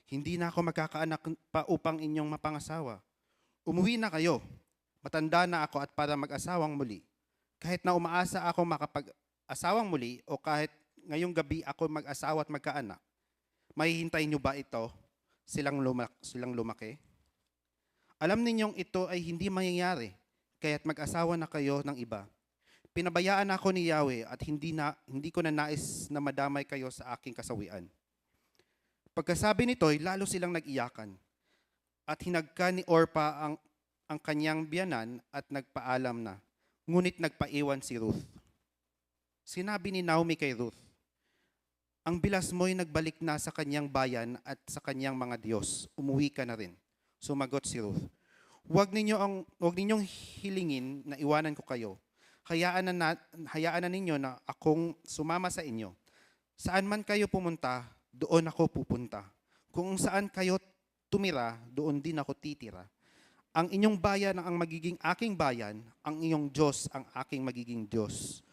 Hindi na ako magkakaanak pa upang inyong mapangasawa. Umuwi na kayo. Matanda na ako at para mag-asawang muli. Kahit na umaasa ako makapag-asawang muli o kahit ngayong gabi ako mag-asawa at magkaanak, mahihintayin niyo ba ito silang lumaki? Alam ninyong ito ay hindi mangyayari, kaya't mag-asawa na kayo ng iba. Pinabayaan ako ni Yahweh at hindi ko na nais na madamay kayo sa aking kasawian. Pagkasabi nito'y lalo silang nag-iyakan at hinagka ni Orpa ang kanyang biyanan at nagpaalam na, ngunit nagpaiwan si Ruth. Sinabi ni Naomi kay Ruth, ang bilas mo'y nagbalik na sa kanyang bayan at sa kanyang mga Diyos. Umuwi ka na rin. Sumagot si Ruth, huwag ninyong hilingin na iwanan ko kayo. Hayaan na ninyo na akong sumama sa inyo. Saan man kayo pumunta, doon ako pupunta. Kung saan kayo tumira, doon din ako titira. Ang inyong bayan ang magiging aking bayan, ang inyong Diyos ang aking magiging Diyos.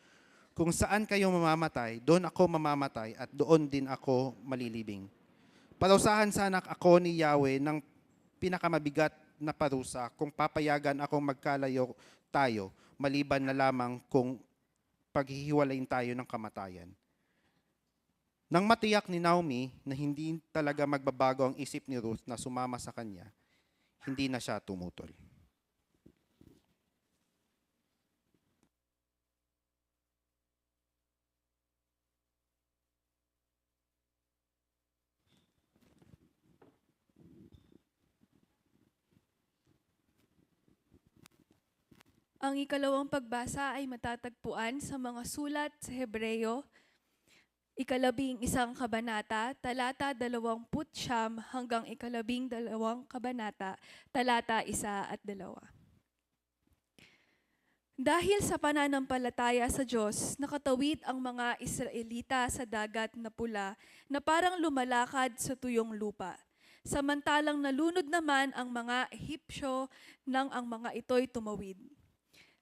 Kung saan kayo mamamatay, doon ako mamamatay at doon din ako malilibing. Parusahan sana ako ni Yahweh ng pinakamabigat na parusa kung papayagan akong magkalayo tayo, maliban na lamang kung paghihiwalayin tayo ng kamatayan. Nang matiyak ni Naomi na hindi talaga magbabago ang isip ni Ruth na sumama sa kanya, hindi na siya tumutol. Ang ikalawang pagbasa ay matatagpuan sa mga sulat sa Hebreo, 11 kabanata, talata 29 hanggang 12 kabanata, talata 1 at 2. Dahil sa pananampalataya sa Diyos, nakatawid ang mga Israelita sa dagat na pula na parang lumalakad sa tuyong lupa. Samantalang nalunod naman ang mga Ehipsyo nang ang mga ito'y tumawid.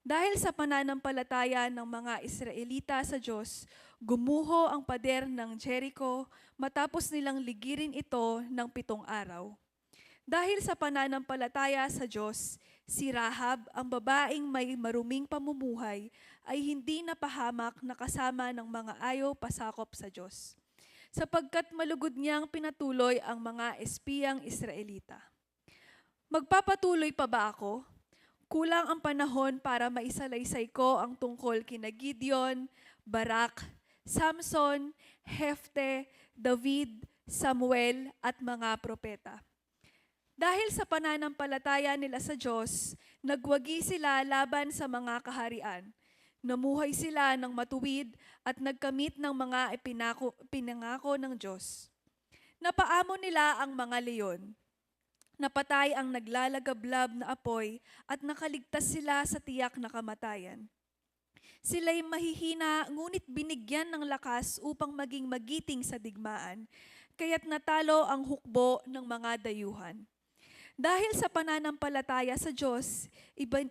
Dahil sa pananampalataya ng mga Israelita sa Diyos, gumuho ang pader ng Jericho matapos nilang ligirin ito ng 7 araw. Dahil sa pananampalataya sa Diyos, si Rahab, ang babaeng may maruming pamumuhay, ay hindi napahamak na kasama ng mga ayaw pasakop sa Diyos, sapagkat malugod niyang pinatuloy ang mga espiyang Israelita. Magpapatuloy pa ba ako? Kulang ang panahon para maisalaysay ko ang tungkol kina Gideon, Barak, Samson, Hefte, David, Samuel at mga propeta. Dahil sa pananampalataya nila sa Diyos, nagwagi sila laban sa mga kaharian. Namuhay sila ng matuwid at nagkamit ng mga pinangako ng Diyos. Napaamo nila ang mga leon. Napatay ang naglalagablab na apoy at nakaligtas sila sa tiyak na kamatayan. Sila'y mahihina ngunit binigyan ng lakas upang maging magiting sa digmaan, kaya't natalo ang hukbo ng mga dayuhan. Dahil sa pananampalataya sa Diyos,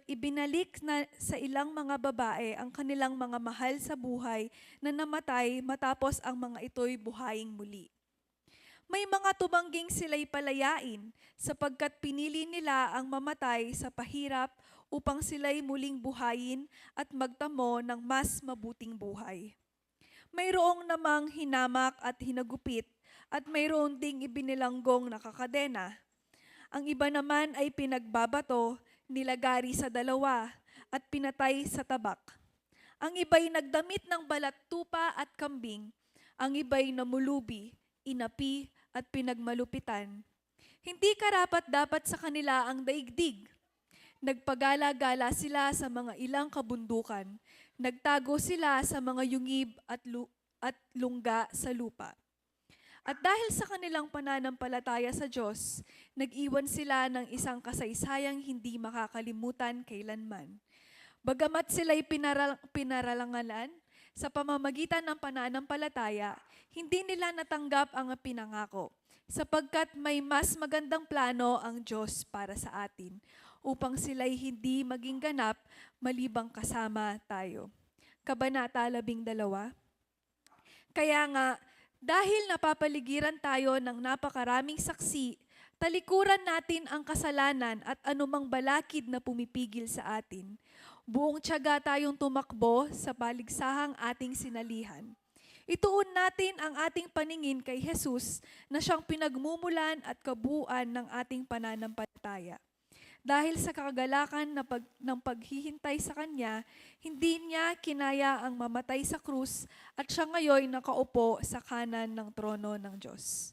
ibinalik na sa ilang mga babae ang kanilang mga mahal sa buhay na namatay matapos ang mga ito'y buhayin muli. May mga tubangging sila'y palayain sapagkat pinili nila ang mamatay sa pahirap upang sila'y muling buhayin at magtamo ng mas mabuting buhay. Mayroong namang hinamak at hinagupit at mayroon ding ibinilanggong nakakadena. Ang iba naman ay pinagbabato, nilagari sa dalawa, at pinatay sa tabak. Ang iba'y nagdamit ng balat tupa at kambing. Ang iba'y namulubi, inapi, at pinagmalupitan. Hindi karapat-dapat sa kanila ang daigdig. Nagpagala-gala sila sa mga ilang kabundukan. Nagtago sila sa mga yungib at lungga sa lupa. At dahil sa kanilang pananampalataya sa Diyos, nag-iwan sila ng isang kasaysayang hindi makakalimutan kailanman. Bagamat sila'y pinaralangalan sa pamamagitan ng pananampalataya, hindi nila natanggap ang pinangako, sapagkat may mas magandang plano ang Diyos para sa atin, upang sila'y hindi maging ganap malibang kasama tayo. Kabanata 12. Kaya nga, dahil napapaligiran tayo ng napakaraming saksi, talikuran natin ang kasalanan at anumang balakid na pumipigil sa atin. Buong tiyaga tayong tumakbo sa paligsahang ating sinalihan. Ituon natin ang ating paningin kay Jesus na siyang pinagmumulan at kabuuan ng ating pananampalataya. Dahil sa kagalakan ng paghihintay sa Kanya, hindi niya kinaya ang mamatay sa krus at siya ngayon nakaupo sa kanan ng trono ng Diyos.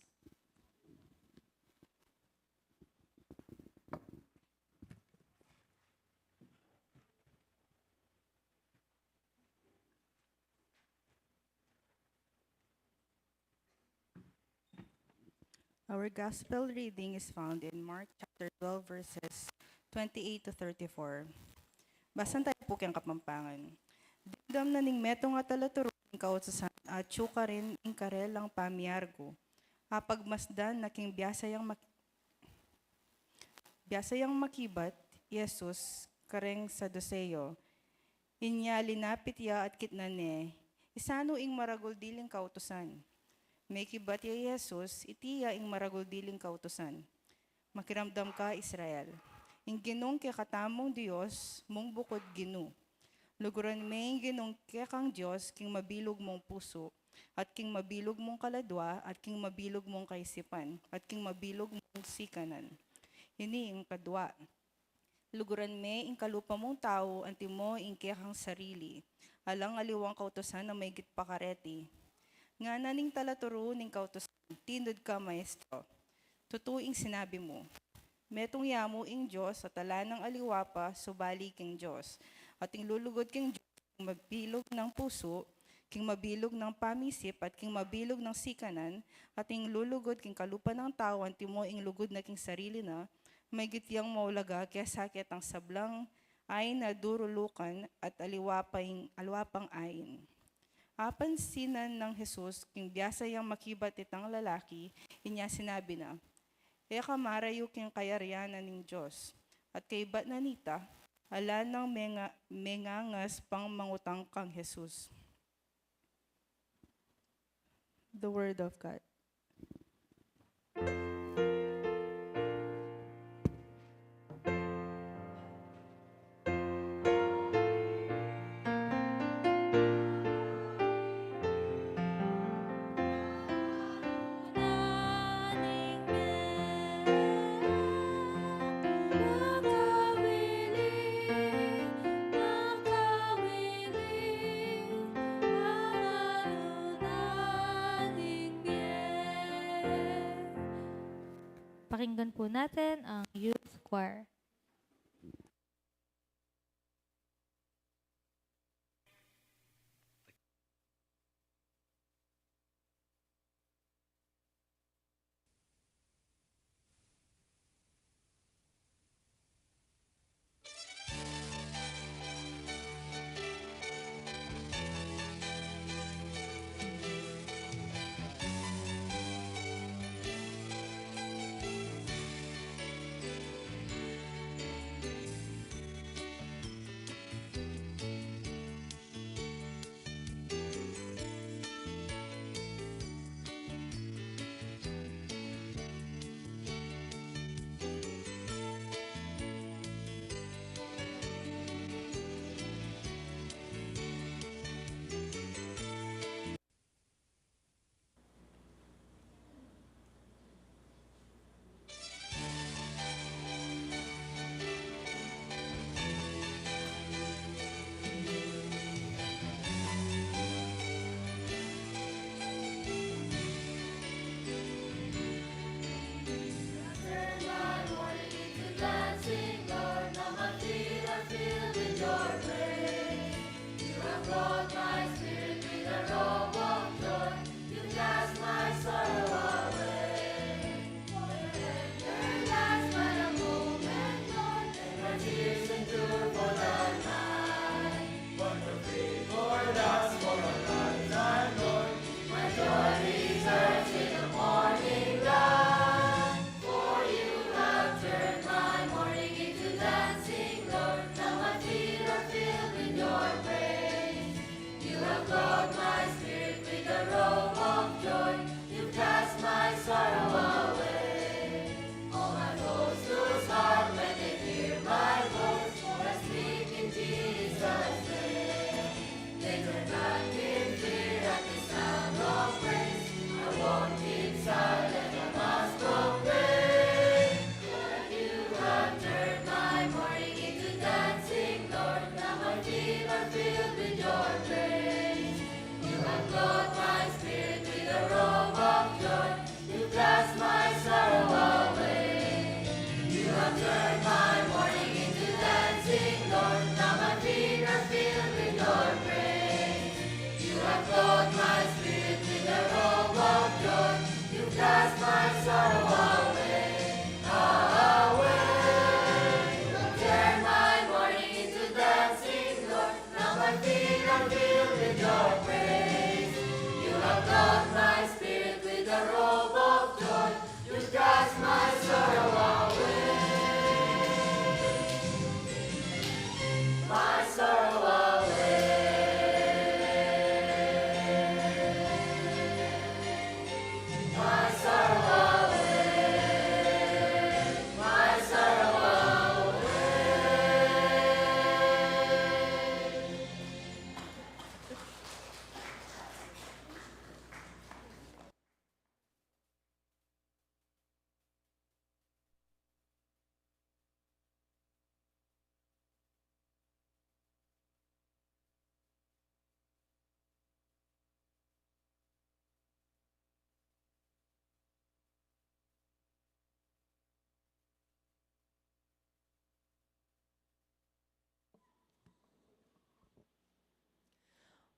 Our gospel reading is found in Mark chapter 12 verses 28 to 34. Basan tayo po kayang Kapampangan. Didam na ning metong at alaturo ng kautsasan at tsuka rin ing karelang pamiargo. Apagmasdan na king biyasayang makibat, Yesus kareng sa doseyo. Inya linapit ya at kitnane, isano ing maragol diling kautusan. May kibat ya Yesus, itiya ing maragol diling kautusan. Makiramdam ka, Israel. Ing ginong kay katamong Diyos, mong bukod ginu. Luguran may ginong kay kang Diyos, king mabilog mong puso, at king mabilog mong kaladwa, at king mabilog mong kaisipan, at king mabilog mong sikanan. Ini ing kadwa. Luguran may ing kalupa mong tao, anti mo ing kay kang sarili. Alang aliwang kautusan na may gitpakareti. Nga naning talaturo ning kautusan, tindod ka, maestro. Tutuing sinabi mo, metong yamo ing Diyos sa tala ng aliwapa, subali king Diyos. At ing lulugod king Diyos, king mabilog ng puso, king mabilog ng pamisip, at king mabilog ng sikanan, at ing lulugod king kalupa ng tao, anti mo ing lugod na king sarili na, may gityang maulaga, kaya sakit ang sablang ay na durulukan, at alwapang ayin. Apansinan ng Jesus, king biyasayang makibat itang lalaki, inya sinabi na, eka marayo king kayaryanan ng Diyos, at kay bat nanita, ala ng mengangas pang mangutang kang Jesus. The Word of God. Nakawili, Pakinggan po natin ang youth choir.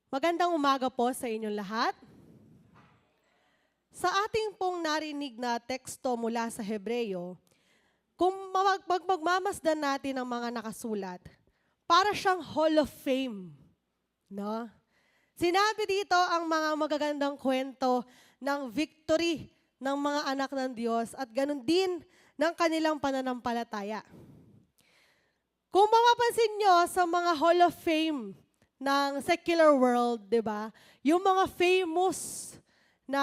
Magandang umaga po sa inyong lahat. Sa ating pong narinig na teksto mula sa Hebreyo, kung magmamasdan natin ang mga nakasulat, para siyang Hall of Fame. No? Sinabi dito ang mga magagandang kwento ng victory ng mga anak ng Diyos at ganun din ng kanilang pananampalataya. Kung mapapansin nyo sa mga Hall of Fame ng secular world, di ba? Yung mga famous na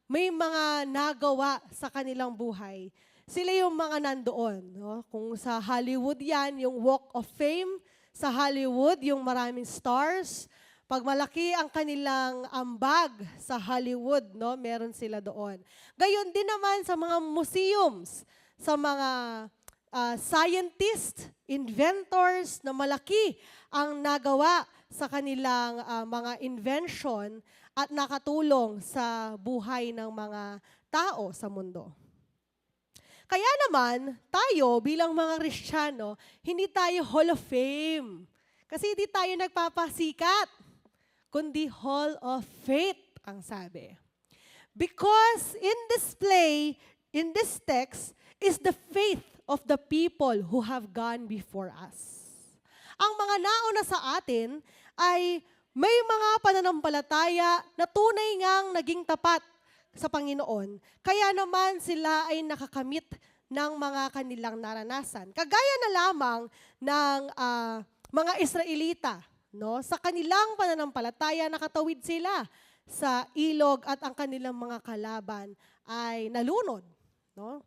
may mga nagawa sa kanilang buhay, sila yung mga nandoon. No? Kung sa Hollywood yan, yung Walk of Fame, sa Hollywood, yung maraming stars. Pag malaki ang kanilang ambag sa Hollywood, no, meron sila doon. Gayon din naman sa mga museums, sa mga scientists, inventors na malaki ang nagawa sa kanilang mga invention at nakatulong sa buhay ng mga tao sa mundo. Kaya naman, tayo bilang mga Kristiyano, hindi tayo Hall of Fame. Kasi hindi tayo nagpapasikat, kundi Hall of Faith, ang sabi. Because in this text, is the faith of the people who have gone before us. Ang mga nauna sa atin ay may mga pananampalataya na tunay ngang naging tapat sa Panginoon. Kaya naman sila ay nakakamit ng mga kanilang naranasan. Kagaya na lamang ng mga Israelita, no? Sa kanilang pananampalataya, nakatawid sila sa ilog at ang kanilang mga kalaban ay nalunod, no?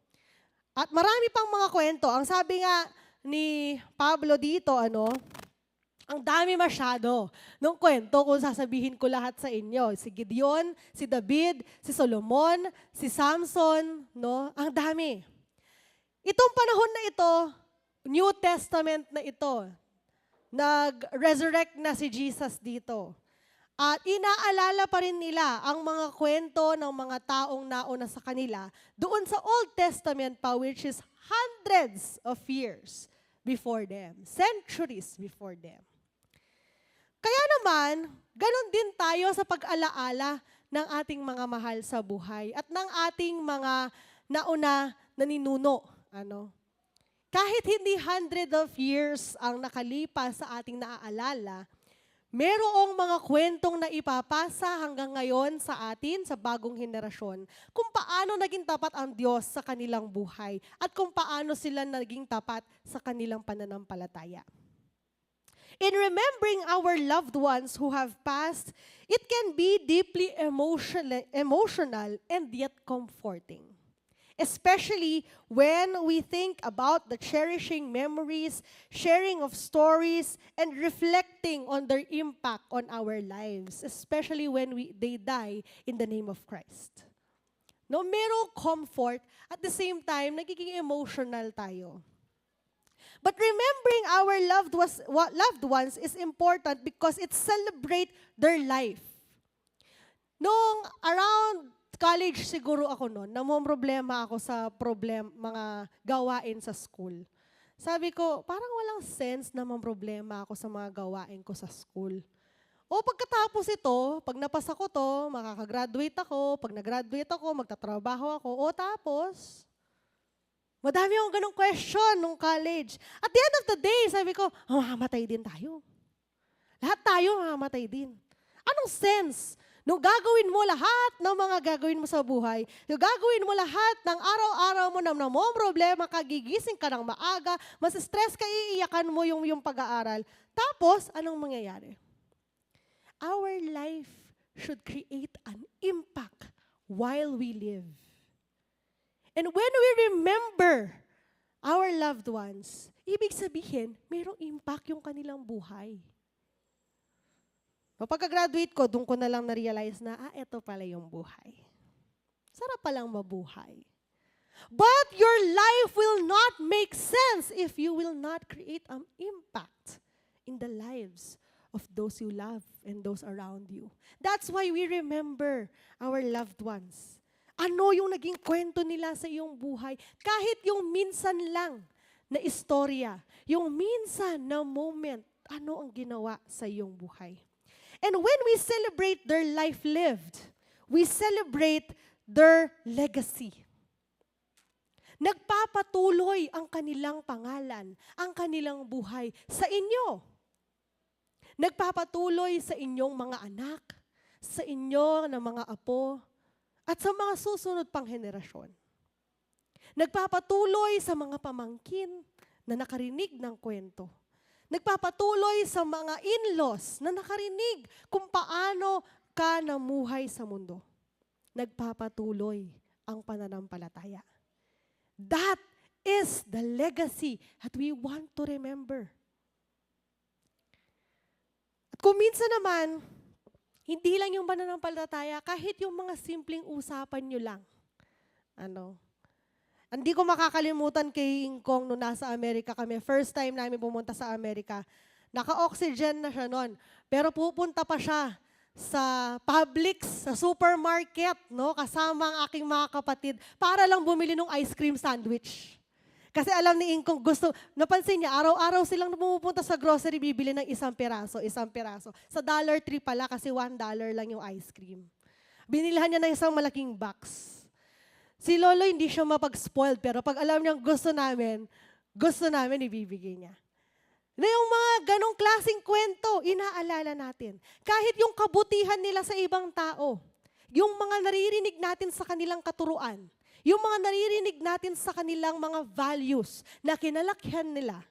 At marami pang mga kwento. Ang sabi nga ni Pablo dito, ang dami masyado ng kwento kung sasabihin ko lahat sa inyo. Si Gideon, si David, si Solomon, si Samson, no? Ang dami. Itong panahon na ito, New Testament na ito, nag-resurrect na si Jesus dito. At inaalala pa rin nila ang mga kwento ng mga taong nauna sa kanila doon sa Old Testament pa, which is hundreds of years before them, centuries before them. Kaya naman, ganun din tayo sa pag-alaala ng ating mga mahal sa buhay at ng ating mga nauna na ninuno. Kahit hindi 100 of years ang nakalipas sa ating naaalala, merong mga kwentong naipapasa hanggang ngayon sa atin, sa bagong henerasyon, kung paano naging tapat ang Diyos sa kanilang buhay at kung paano sila naging tapat sa kanilang pananampalataya. In remembering our loved ones who have passed, it can be deeply emotional and yet comforting. Especially when we think about the cherishing memories, sharing of stories, and reflecting on their impact on our lives, especially when they die in the name of Christ. No, merong comfort, at the same time, nagiging emotional tayo. But remembering our loved ones is important because it celebrates their life. Nung around college siguro ako noon, problema ako sa mga gawain sa school. Sabi ko, parang walang sense na problema ako sa mga gawain ko sa school. O pagkatapos ito, pag napasa ko to, makakagraduate ako, pag nag-graduate ako, magtatrabaho ako, o tapos, madami akong ganong question nung college. At the end of the day, sabi ko, mamamatay din tayo. Lahat tayo mamamatay din. Anong sense? Nung gagawin mo lahat ng mga gagawin mo sa buhay, nung gagawin mo lahat ng araw-araw mo na problema ka, gigising ka ng maaga, mas stress ka, iiyakan mo yung pag-aaral. Tapos, anong mangyayari? Our life should create an impact while we live. And when we remember our loved ones, ibig sabihin, mayroong impact yung kanilang buhay. Pagka-graduate ko, doon ko na lang na-realize na, eto pala yung buhay. Sarap palang mabuhay. But your life will not make sense if you will not create an impact in the lives of those you love and those around you. That's why we remember our loved ones. Ano yung naging kwento nila sa iyong buhay? Kahit yung minsan lang na istorya, yung minsan na moment, ano ang ginawa sa iyong buhay? And when we celebrate their life lived, we celebrate their legacy. Nagpapatuloy ang kanilang pangalan, ang kanilang buhay sa inyo. Nagpapatuloy sa inyong mga anak, sa inyo na mga apo, at sa mga susunod pang henerasyon. Nagpapatuloy sa mga pamangkin na nakarinig ng kwento. Nagpapatuloy sa mga in-laws na nakarinig kung paano ka namuhay sa mundo. Nagpapatuloy ang pananampalataya. That is the legacy that we want to remember. At kung minsan naman, hindi lang yung pananampalataya, kahit yung mga simpleng usapan nyo lang. Hindi ko makakalimutan kay Ingkong nung nasa Amerika kami. First time namin pumunta sa Amerika. Naka-oxygen na siya noon. Pero pupunta pa siya sa Publix, sa supermarket, no, kasama ang aking mga kapatid para lang bumili ng ice cream sandwich. Kasi alam ni Ingkong gusto, napansin niya, araw-araw silang pumupunta sa grocery, bibili ng isang piraso. Sa Dollar Tree pala, kasi $1 lang yung ice cream. Binilhan niya ng isang malaking box. Si Lolo hindi siya mapag-spoiled, pero pag alam niyang gusto namin, ibibigay niya. Na yung mga ganong klaseng kwento, inaalala natin. Kahit yung kabutihan nila sa ibang tao, yung mga naririnig natin sa kanilang katuruan, yung mga naririnig natin sa kanilang mga values na kinalakihan nila,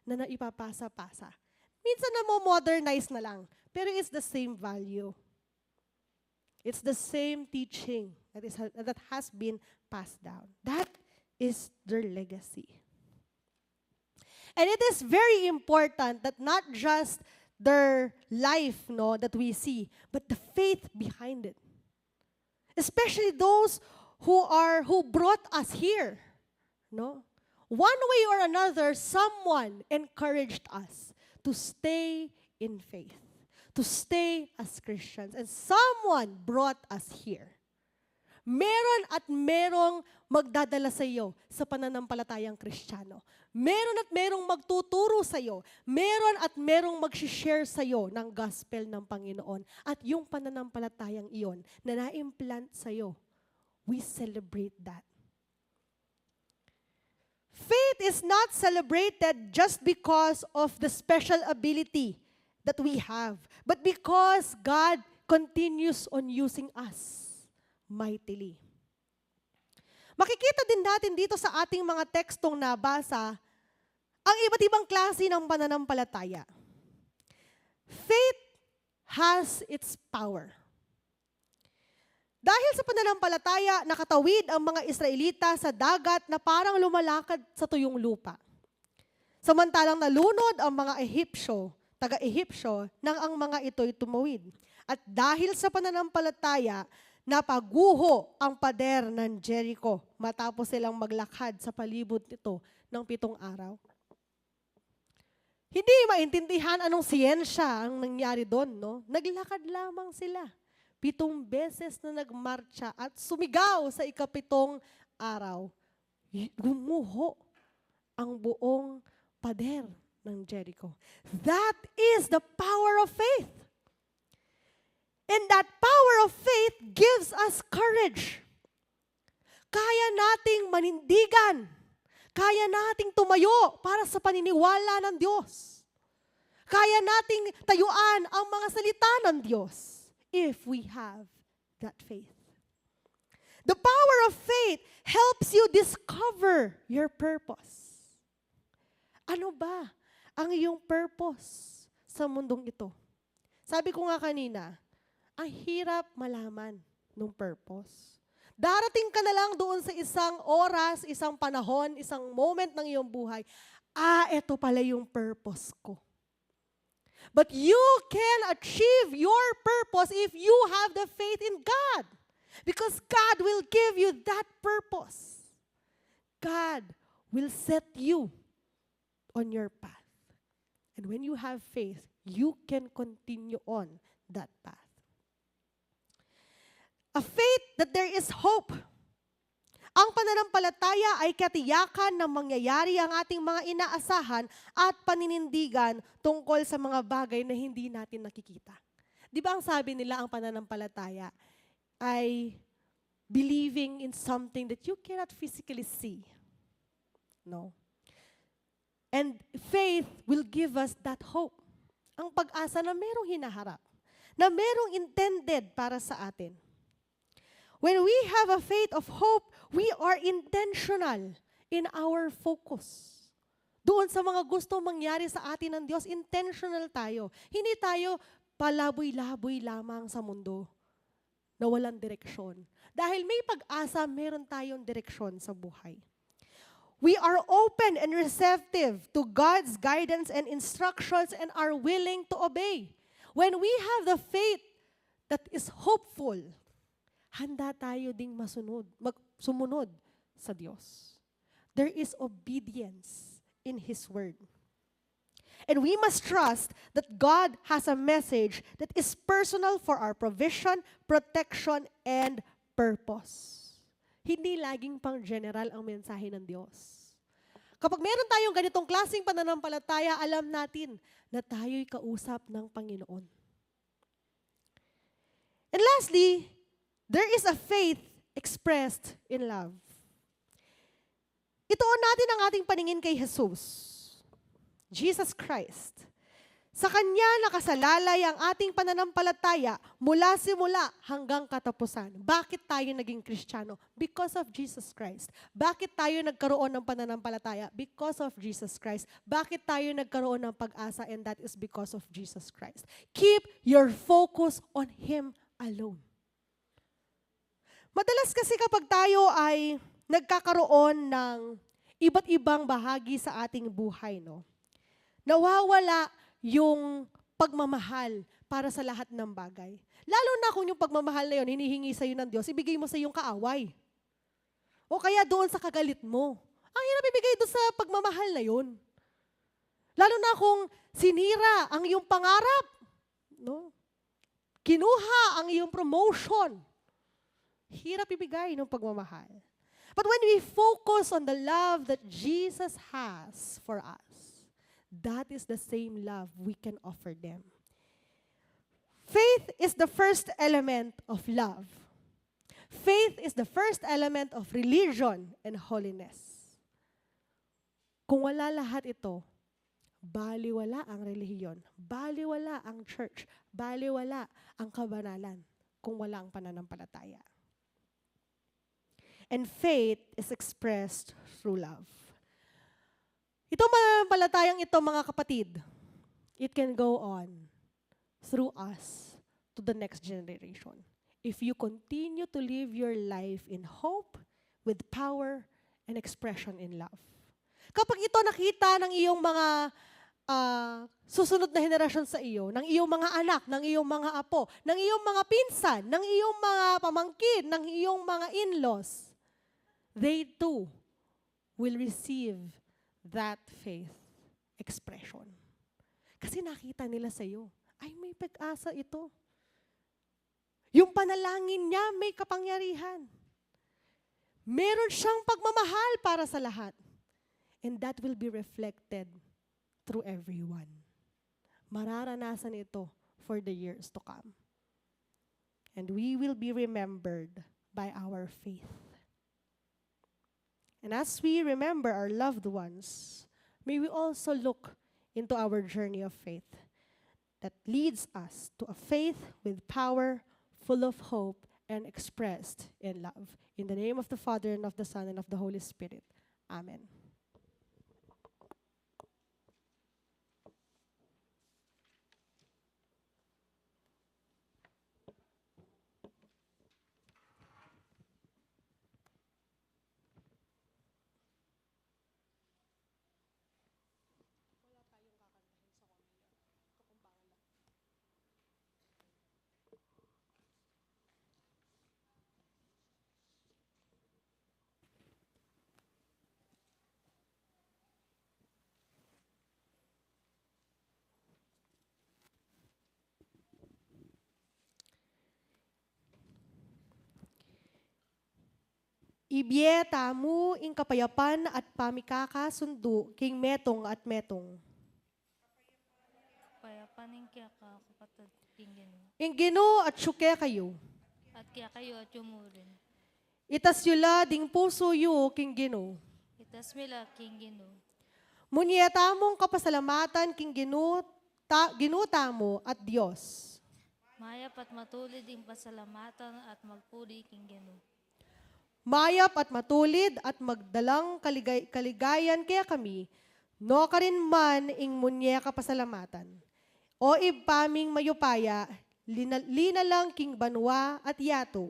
na naipapasa-pasa. Minsan na mo-modernize na lang, pero it's the same value. It's the same teaching that has been passed down. That is their legacy. And it is very important that not just their life, no, that we see, but the faith behind it. Especially those who brought us here, no? One way or another, someone encouraged us to stay in faith, to stay as Christians, and someone brought us here. Meron at merong magdadala sa iyo sa pananampalatayang Kristiyano. Meron at merong magtuturo sa iyo. Meron at merong mag-share sa iyo ng gospel ng Panginoon. At yung pananampalatayang iyon na na-implant sa iyo, we celebrate that. Faith is not celebrated just because of the special ability that we have, but because God continues on using us mightily. Makikita din natin dito sa ating mga tekstong nabasa ang iba't ibang klase ng pananampalataya. Faith has its power. Dahil sa pananampalataya, nakatawid ang mga Israelita sa dagat na parang lumalakad sa tuyong lupa. Samantalang nalunod ang mga taga-Ehipsyo, nang ang mga ito'y tumawid. At dahil sa pananampalataya, napaguho ang pader ng Jericho matapos silang maglakad sa palibot nito ng 7 araw. Hindi maintindihan anong siyensya ang nangyari doon, no? Naglakad lamang sila. 7 beses na nagmarcha at sumigaw sa ika-7 araw. Gumuho ang buong pader ng Jericho. That is the power of faith. And that power of faith gives us courage. Kaya nating manindigan. Kaya nating tumayo para sa paniniwala ng Diyos. Kaya nating tayuan ang mga salita ng Diyos if we have that faith. The power of faith helps you discover your purpose. Ano ba ang iyong purpose sa mundong ito? Sabi ko nga kanina, ang hirap malaman ng purpose. Darating ka na lang doon sa isang oras, isang panahon, isang moment ng iyong buhay. Ito pala yung purpose ko. But you can achieve your purpose if you have the faith in God. Because God will give you that purpose. God will set you on your path. And when you have faith, you can continue on that path. A faith that there is hope. Ang pananampalataya ay katiyakan na mangyayari ang ating mga inaasahan at paninindigan tungkol sa mga bagay na hindi natin nakikita. Di ba ang sabi nila ang pananampalataya ay believing in something that you cannot physically see? No. And faith will give us that hope. Ang pag-asa na merong hinaharap, na merong intended para sa atin. When we have a faith of hope, we are intentional in our focus. Doon sa mga gusto mangyari sa atin ng Diyos, intentional tayo. Hindi tayo palaboy-laboy lamang sa mundo na walang direksyon. Dahil may pag-asa, meron tayong direksyon sa buhay. We are open and receptive to God's guidance and instructions and are willing to obey. When we have the faith that is hopeful, handa tayo ding sumunod sa Diyos. There is obedience in His Word. And we must trust that God has a message that is personal for our provision, protection, and purpose. Hindi laging pang general ang mensahe ng Diyos. Kapag meron tayong ganitong klaseng pananampalataya, alam natin na tayo'y kausap ng Panginoon. And lastly, there is a faith expressed in love. Ituon natin ang ating paningin kay Jesus, Jesus Christ. Sa Kanya nakasalalay ang ating pananampalataya mula simula hanggang katapusan. Bakit tayo naging Kristiyano? Because of Jesus Christ. Bakit tayo nagkaroon ng pananampalataya? Because of Jesus Christ. Bakit tayo nagkaroon ng pag-asa? And that is because of Jesus Christ. Keep your focus on Him alone. Madalas kasi kapag tayo ay nagkakaroon ng iba't ibang bahagi sa ating buhay, no? Nawawala yung pagmamahal para sa lahat ng bagay. Lalo na kung yung pagmamahal na yun, hinihingi sa'yo ng Diyos, ibigay mo sa iyong kaaway. O kaya doon sa kagalit mo. Ang hirap ibigay doon sa pagmamahal na yun. Lalo na kung sinira ang iyong pangarap, no? Kinuha ang iyong promotion. Hirap ibigay ng pagmamahal. But when we focus on the love that Jesus has for us, that is the same love we can offer them. Faith is the first element of love. Faith is the first element of religion and holiness. Kung wala lahat ito, baliwala ang relihiyon, baliwala ang church, baliwala ang kabanalan kung wala ang pananampalataya. And faith is expressed through love. Itong mananampalatayang ito, mga kapatid, it can go on through us to the next generation. If you continue to live your life in hope, with power, and expression in love. Kapag ito nakita ng iyong mga susunod na henerasyon sa iyo, ng iyong mga anak, ng iyong mga apo, ng iyong mga pinsan, ng iyong mga pamangkin, ng iyong mga in-laws, they too will receive that faith expression. Kasi nakita nila sa iyo, ay may pag-asa ito. Yung panalangin niya may kapangyarihan. Meron siyang pagmamahal para sa lahat. And that will be reflected through everyone. Mararanasan ito for the years to come. And we will be remembered by our faith. And as we remember our loved ones, may we also look into our journey of faith that leads us to a faith with power, full of hope, and expressed in love. In the name of the Father, and of the Son, and of the Holy Spirit. Amen. Ibieta mo ing kapayapan at pamikakasundo king metong at metong. Kaya paning kaya ka kapatid tingin. Ing Ginoo at syuke kayo. At kaya kayo at yumurin. Itas yula ding puso yu king Ginoo. Itas mila king Ginoo. Munyeta mong kapasalamatan king ginuta mo at Diyos. Mayap at matulid ang pasalamatan at magpuri king Ginoo. Mayap at matulid at magdalang kaligayan kaya kami, no ka rin man ing munye kapasalamatan. O ibpaming mayupaya, linalang king banwa at yato.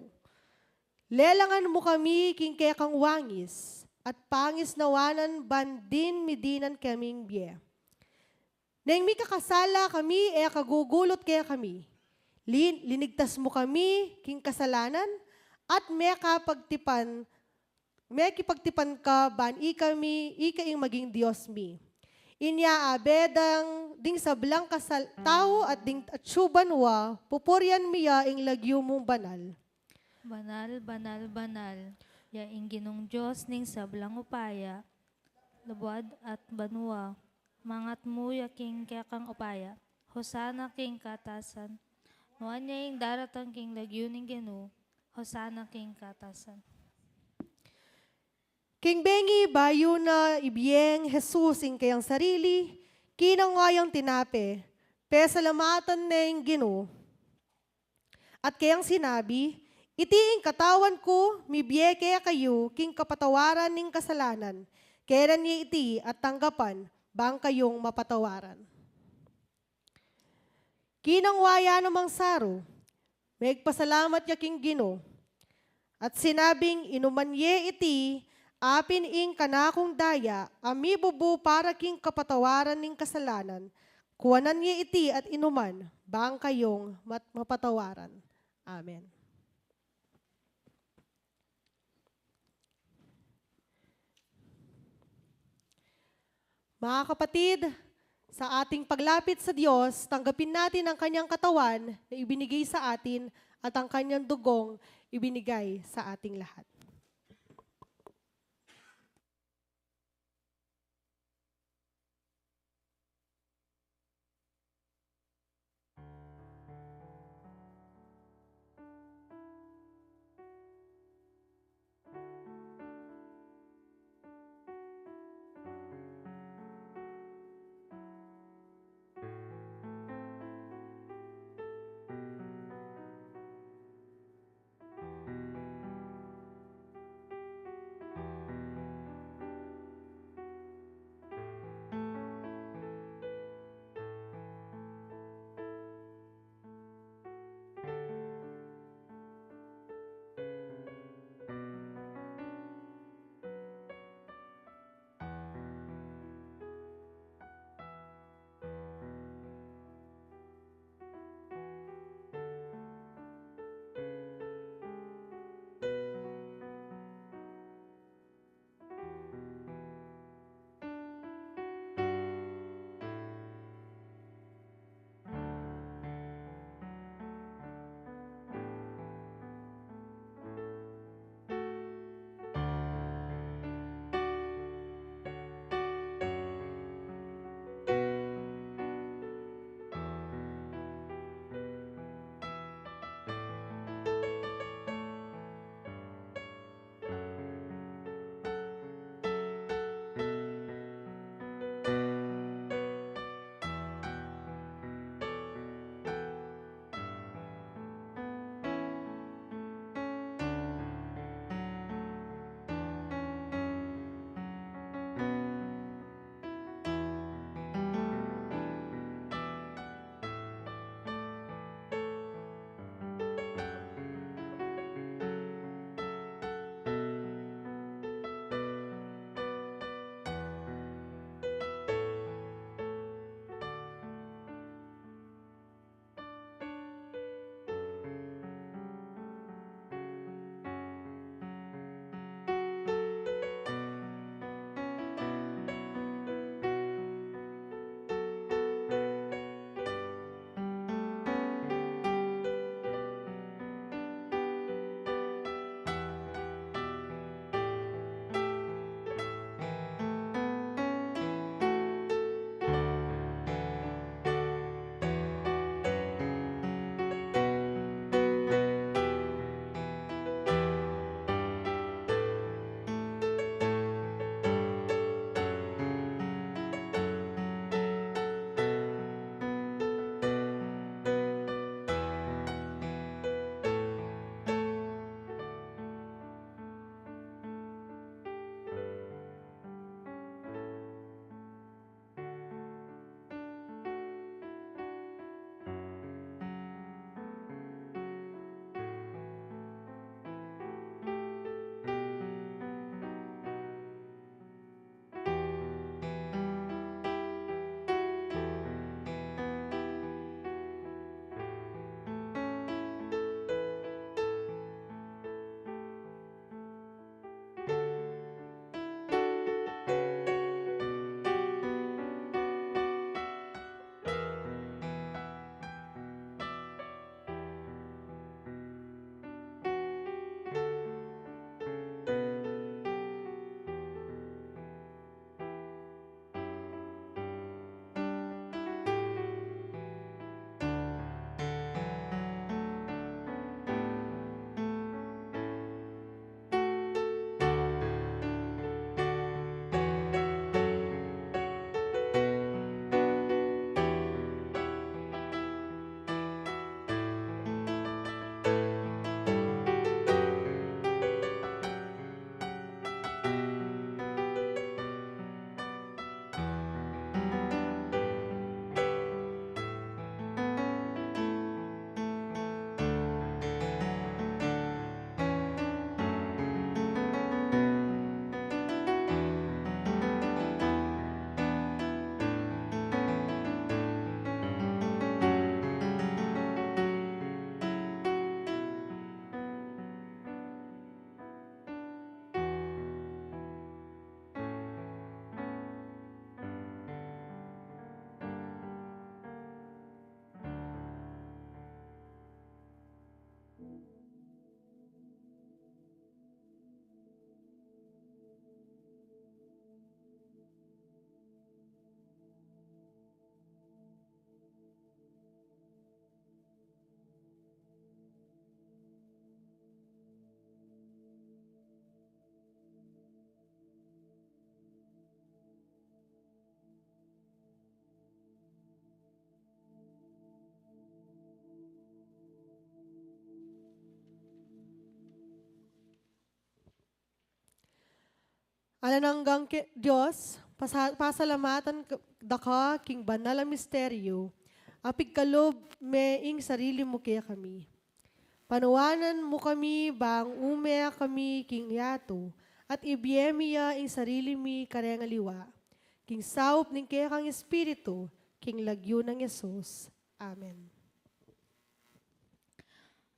Lelangan mo kami king kaya kang wangis, at pangis nawanan bandin midinan kaming biye. Nang mi kakasala kami, kagugulot kaya kami. Linigtas mo kami king kasalanan, at may kipagtipan ka ban ikaing maging Diyos mi. Inya abedang ding sablang kasal tao at ding atsubanwa, pupuryan miya ing lagyo mong banal. Banal, banal, banal. Yaing ginong Diyos ning sablang upaya. Labuad at banwa. Mangat mo yaking kayakang upaya. Hosana king katasan. Nuan niya yung daratang king lagyo ning Ginoo. Hosana king katasan. King bengi bayo na ibiyeng Jesus ing kayang sarili, kinangayang tinape, pesalamatan na ing Ginoo. At kayang sinabi, itiing katawan ko, mibiye kaya kayo, king kapatawaran ning kasalanan, kailan niya iti at tanggapan, bang kayong mapatawaran. Kinangwaya namang saro, may pasalamat niya king Ginoo. At sinabing inuman ye iti, apin ing kanakong daya, amibubu para king kapatawaran ning kasalanan, kuwanan niya iti at inuman, bang kayong mapatawaran. Amen. Mga kapatid, sa ating paglapit sa Diyos, tanggapin natin ang kanyang katawan na ibinigay sa atin at ang kanyang dugong ibinigay sa ating lahat. Alananggang Diyos, pasalamatan daka king banal a misteryo, apig kalob meing sarili mo kaya kami. Panuwanan mo kami bang umea kami king yato, at ibiyemiya ing sarili mi kareng aliwa. King saup ning kaya kang espiritu, king lagyo ng Yesus. Amen.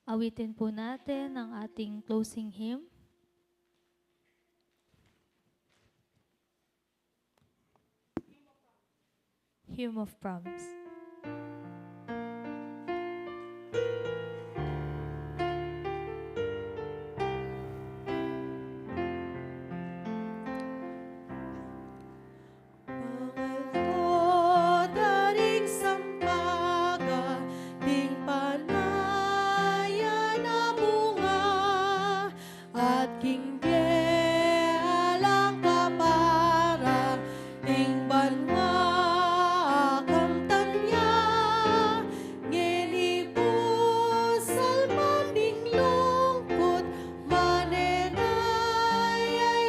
Awitin po natin ang ating closing hymn. Hymn of Promise. Daring sampaga, ting panaya na bunga, at king alang kapara, ting banwa kamtanya, nginibus salmaning lungkot, manenay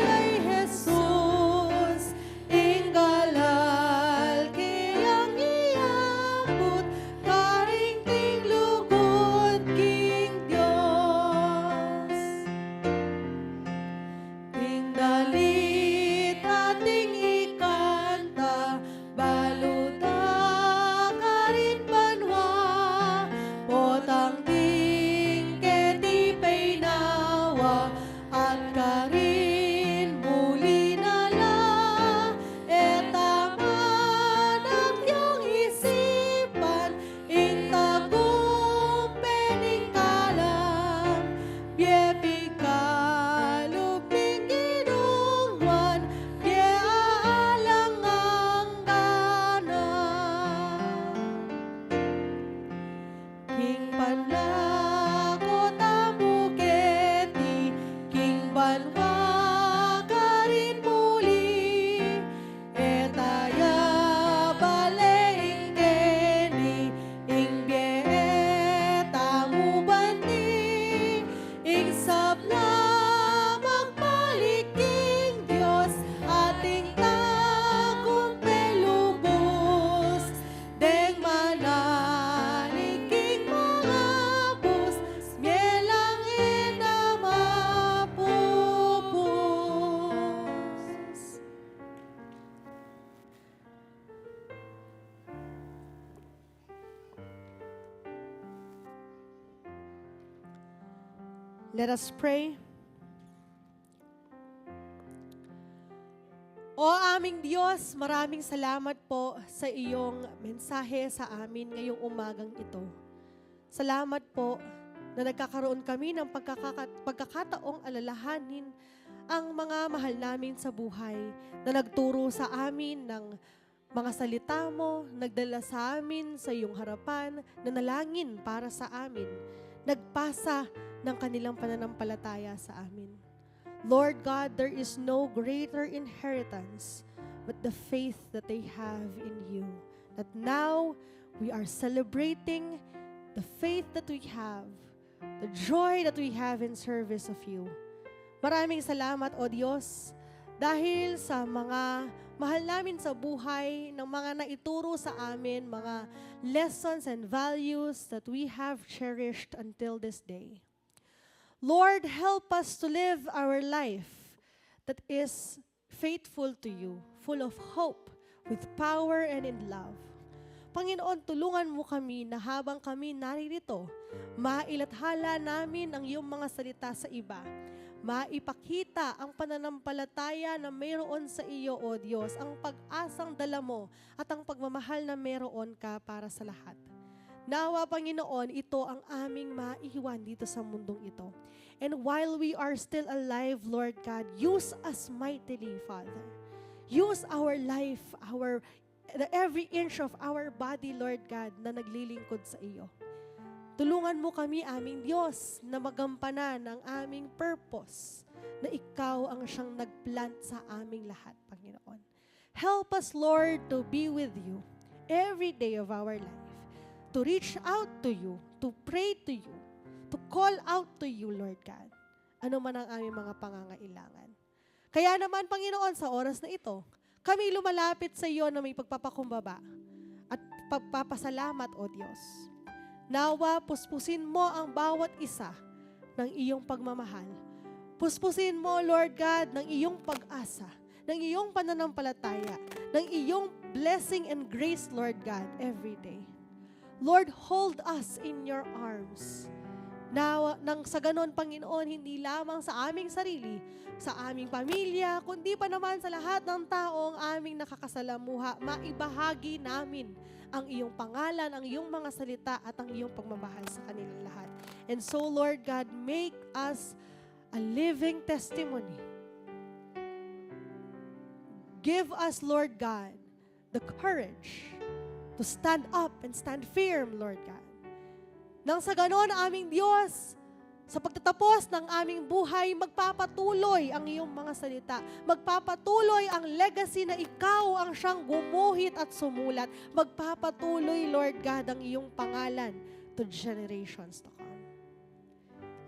ay Jesus, inggalal kayang iabot, karing ting lugod king Diyos. Ting dalit ating ikanta, baluta ka rin banwa, potang ting keti peinawa, at karin muli nala, etaman ang iyong isipan, ing tagumpeng kalam, biyepig kaluping ginungwan, biyaalang ang ganan. King panlakot amuketi, king banwa karin muli, etaya baleing keni, ing bieta mubanti, ing sabla magpaliking Diyos, ating tagumpelubos, deng manaliking mga bus, mielang ina mapupus. Let us pray. O aming Diyos, maraming salamat po sa iyong mensahe sa amin ngayong umagang ito. Salamat po na nagkakaroon kami ng pagkakataong alalahanin ang mga mahal namin sa buhay, na nagturo sa amin ng mga salita mo, nagdala sa amin sa iyong harapan, nanalangin para sa amin, nagpasa ng kanilang pananampalataya sa amin. Lord God, there is no greater inheritance but the faith that they have in you. That now we are celebrating the faith that we have, the joy that we have in service of you. Maraming salamat, O Diyos, dahil sa mga mahal namin sa buhay, ng mga naituro sa amin, mga lessons and values that we have cherished until this day. Lord, help us to live our life that is faithful to you, full of hope, with power and in love. Panginoon, tulungan mo kami na habang kami naririto, mailathala namin ang iyong mga salita sa iba. Maipakita ang pananampalataya na mayroon sa iyo, O Diyos, ang pag-asang dala mo at ang pagmamahal na mayroon ka para sa lahat. Nawa, Panginoon, ito ang aming maiiwan dito sa mundong ito. And while we are still alive, Lord God, use us mightily, Father. Use our life, every inch of our body, Lord God, na naglilingkod sa iyo. Tulungan mo kami, aming Diyos, na magampanan ang aming purpose, na ikaw ang siyang nagplant sa aming lahat, Panginoon. Help us, Lord, to be with you every day of our life, to reach out to you, to pray to you, to call out to you, Lord God. Ano man ang aming mga pangangailangan. Kaya naman, Panginoon, sa oras na ito, kami lumalapit sa iyo na may pagpapakumbaba at pagpapasalamat, O Diyos. Nawa, puspusin mo ang bawat isa ng iyong pagmamahal. Puspusin mo, Lord God, ng iyong pag-asa, ng iyong pananampalataya, ng iyong blessing and grace, Lord God, every day. Lord, hold us in your arms. Nang sa ganon, Panginoon, hindi lamang sa aming sarili, sa aming pamilya, kundi pa naman sa lahat ng taong aming nakakasalamuha, maibahagi namin ang iyong pangalan, ang iyong mga salita, at ang iyong pagmamahal sa kanilang lahat. And so, Lord God, make us a living testimony. Give us, Lord God, the courage to stand up and stand firm, Lord God. Nang sa ganon, aming Diyos, sa pagtatapos ng aming buhay, magpapatuloy ang iyong mga salita. Magpapatuloy ang legacy na ikaw ang siyang gumuhit at sumulat. Magpapatuloy, Lord God, ang iyong pangalan to generations to come.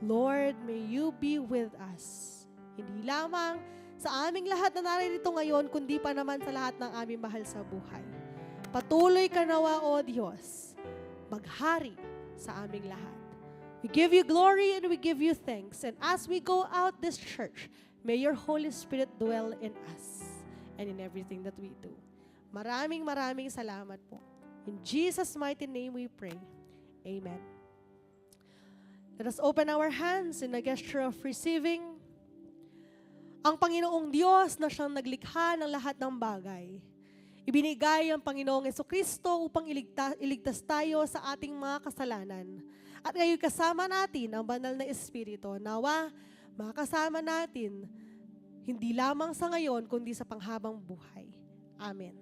Lord, may you be with us. Hindi lamang sa aming lahat na naririto ngayon, kundi pa naman sa lahat ng aming mahal sa buhay. Patuloy ka nawa, O Diyos, maghari sa aming lahat. We give you glory and we give you thanks. And as we go out this church, may your Holy Spirit dwell in us and in everything that we do. Maraming salamat po. In Jesus' mighty name we pray. Amen. Let us open our hands in a gesture of receiving. Ang Panginoong Diyos na siyang naglikha ng lahat ng bagay. Ibinigay ang Panginoong Jesucristo upang iligtas tayo sa ating mga kasalanan. At ngayon kasama natin ang banal na Espiritu. Nawa, makasama natin, hindi lamang sa ngayon, kundi sa panghabang buhay. Amen.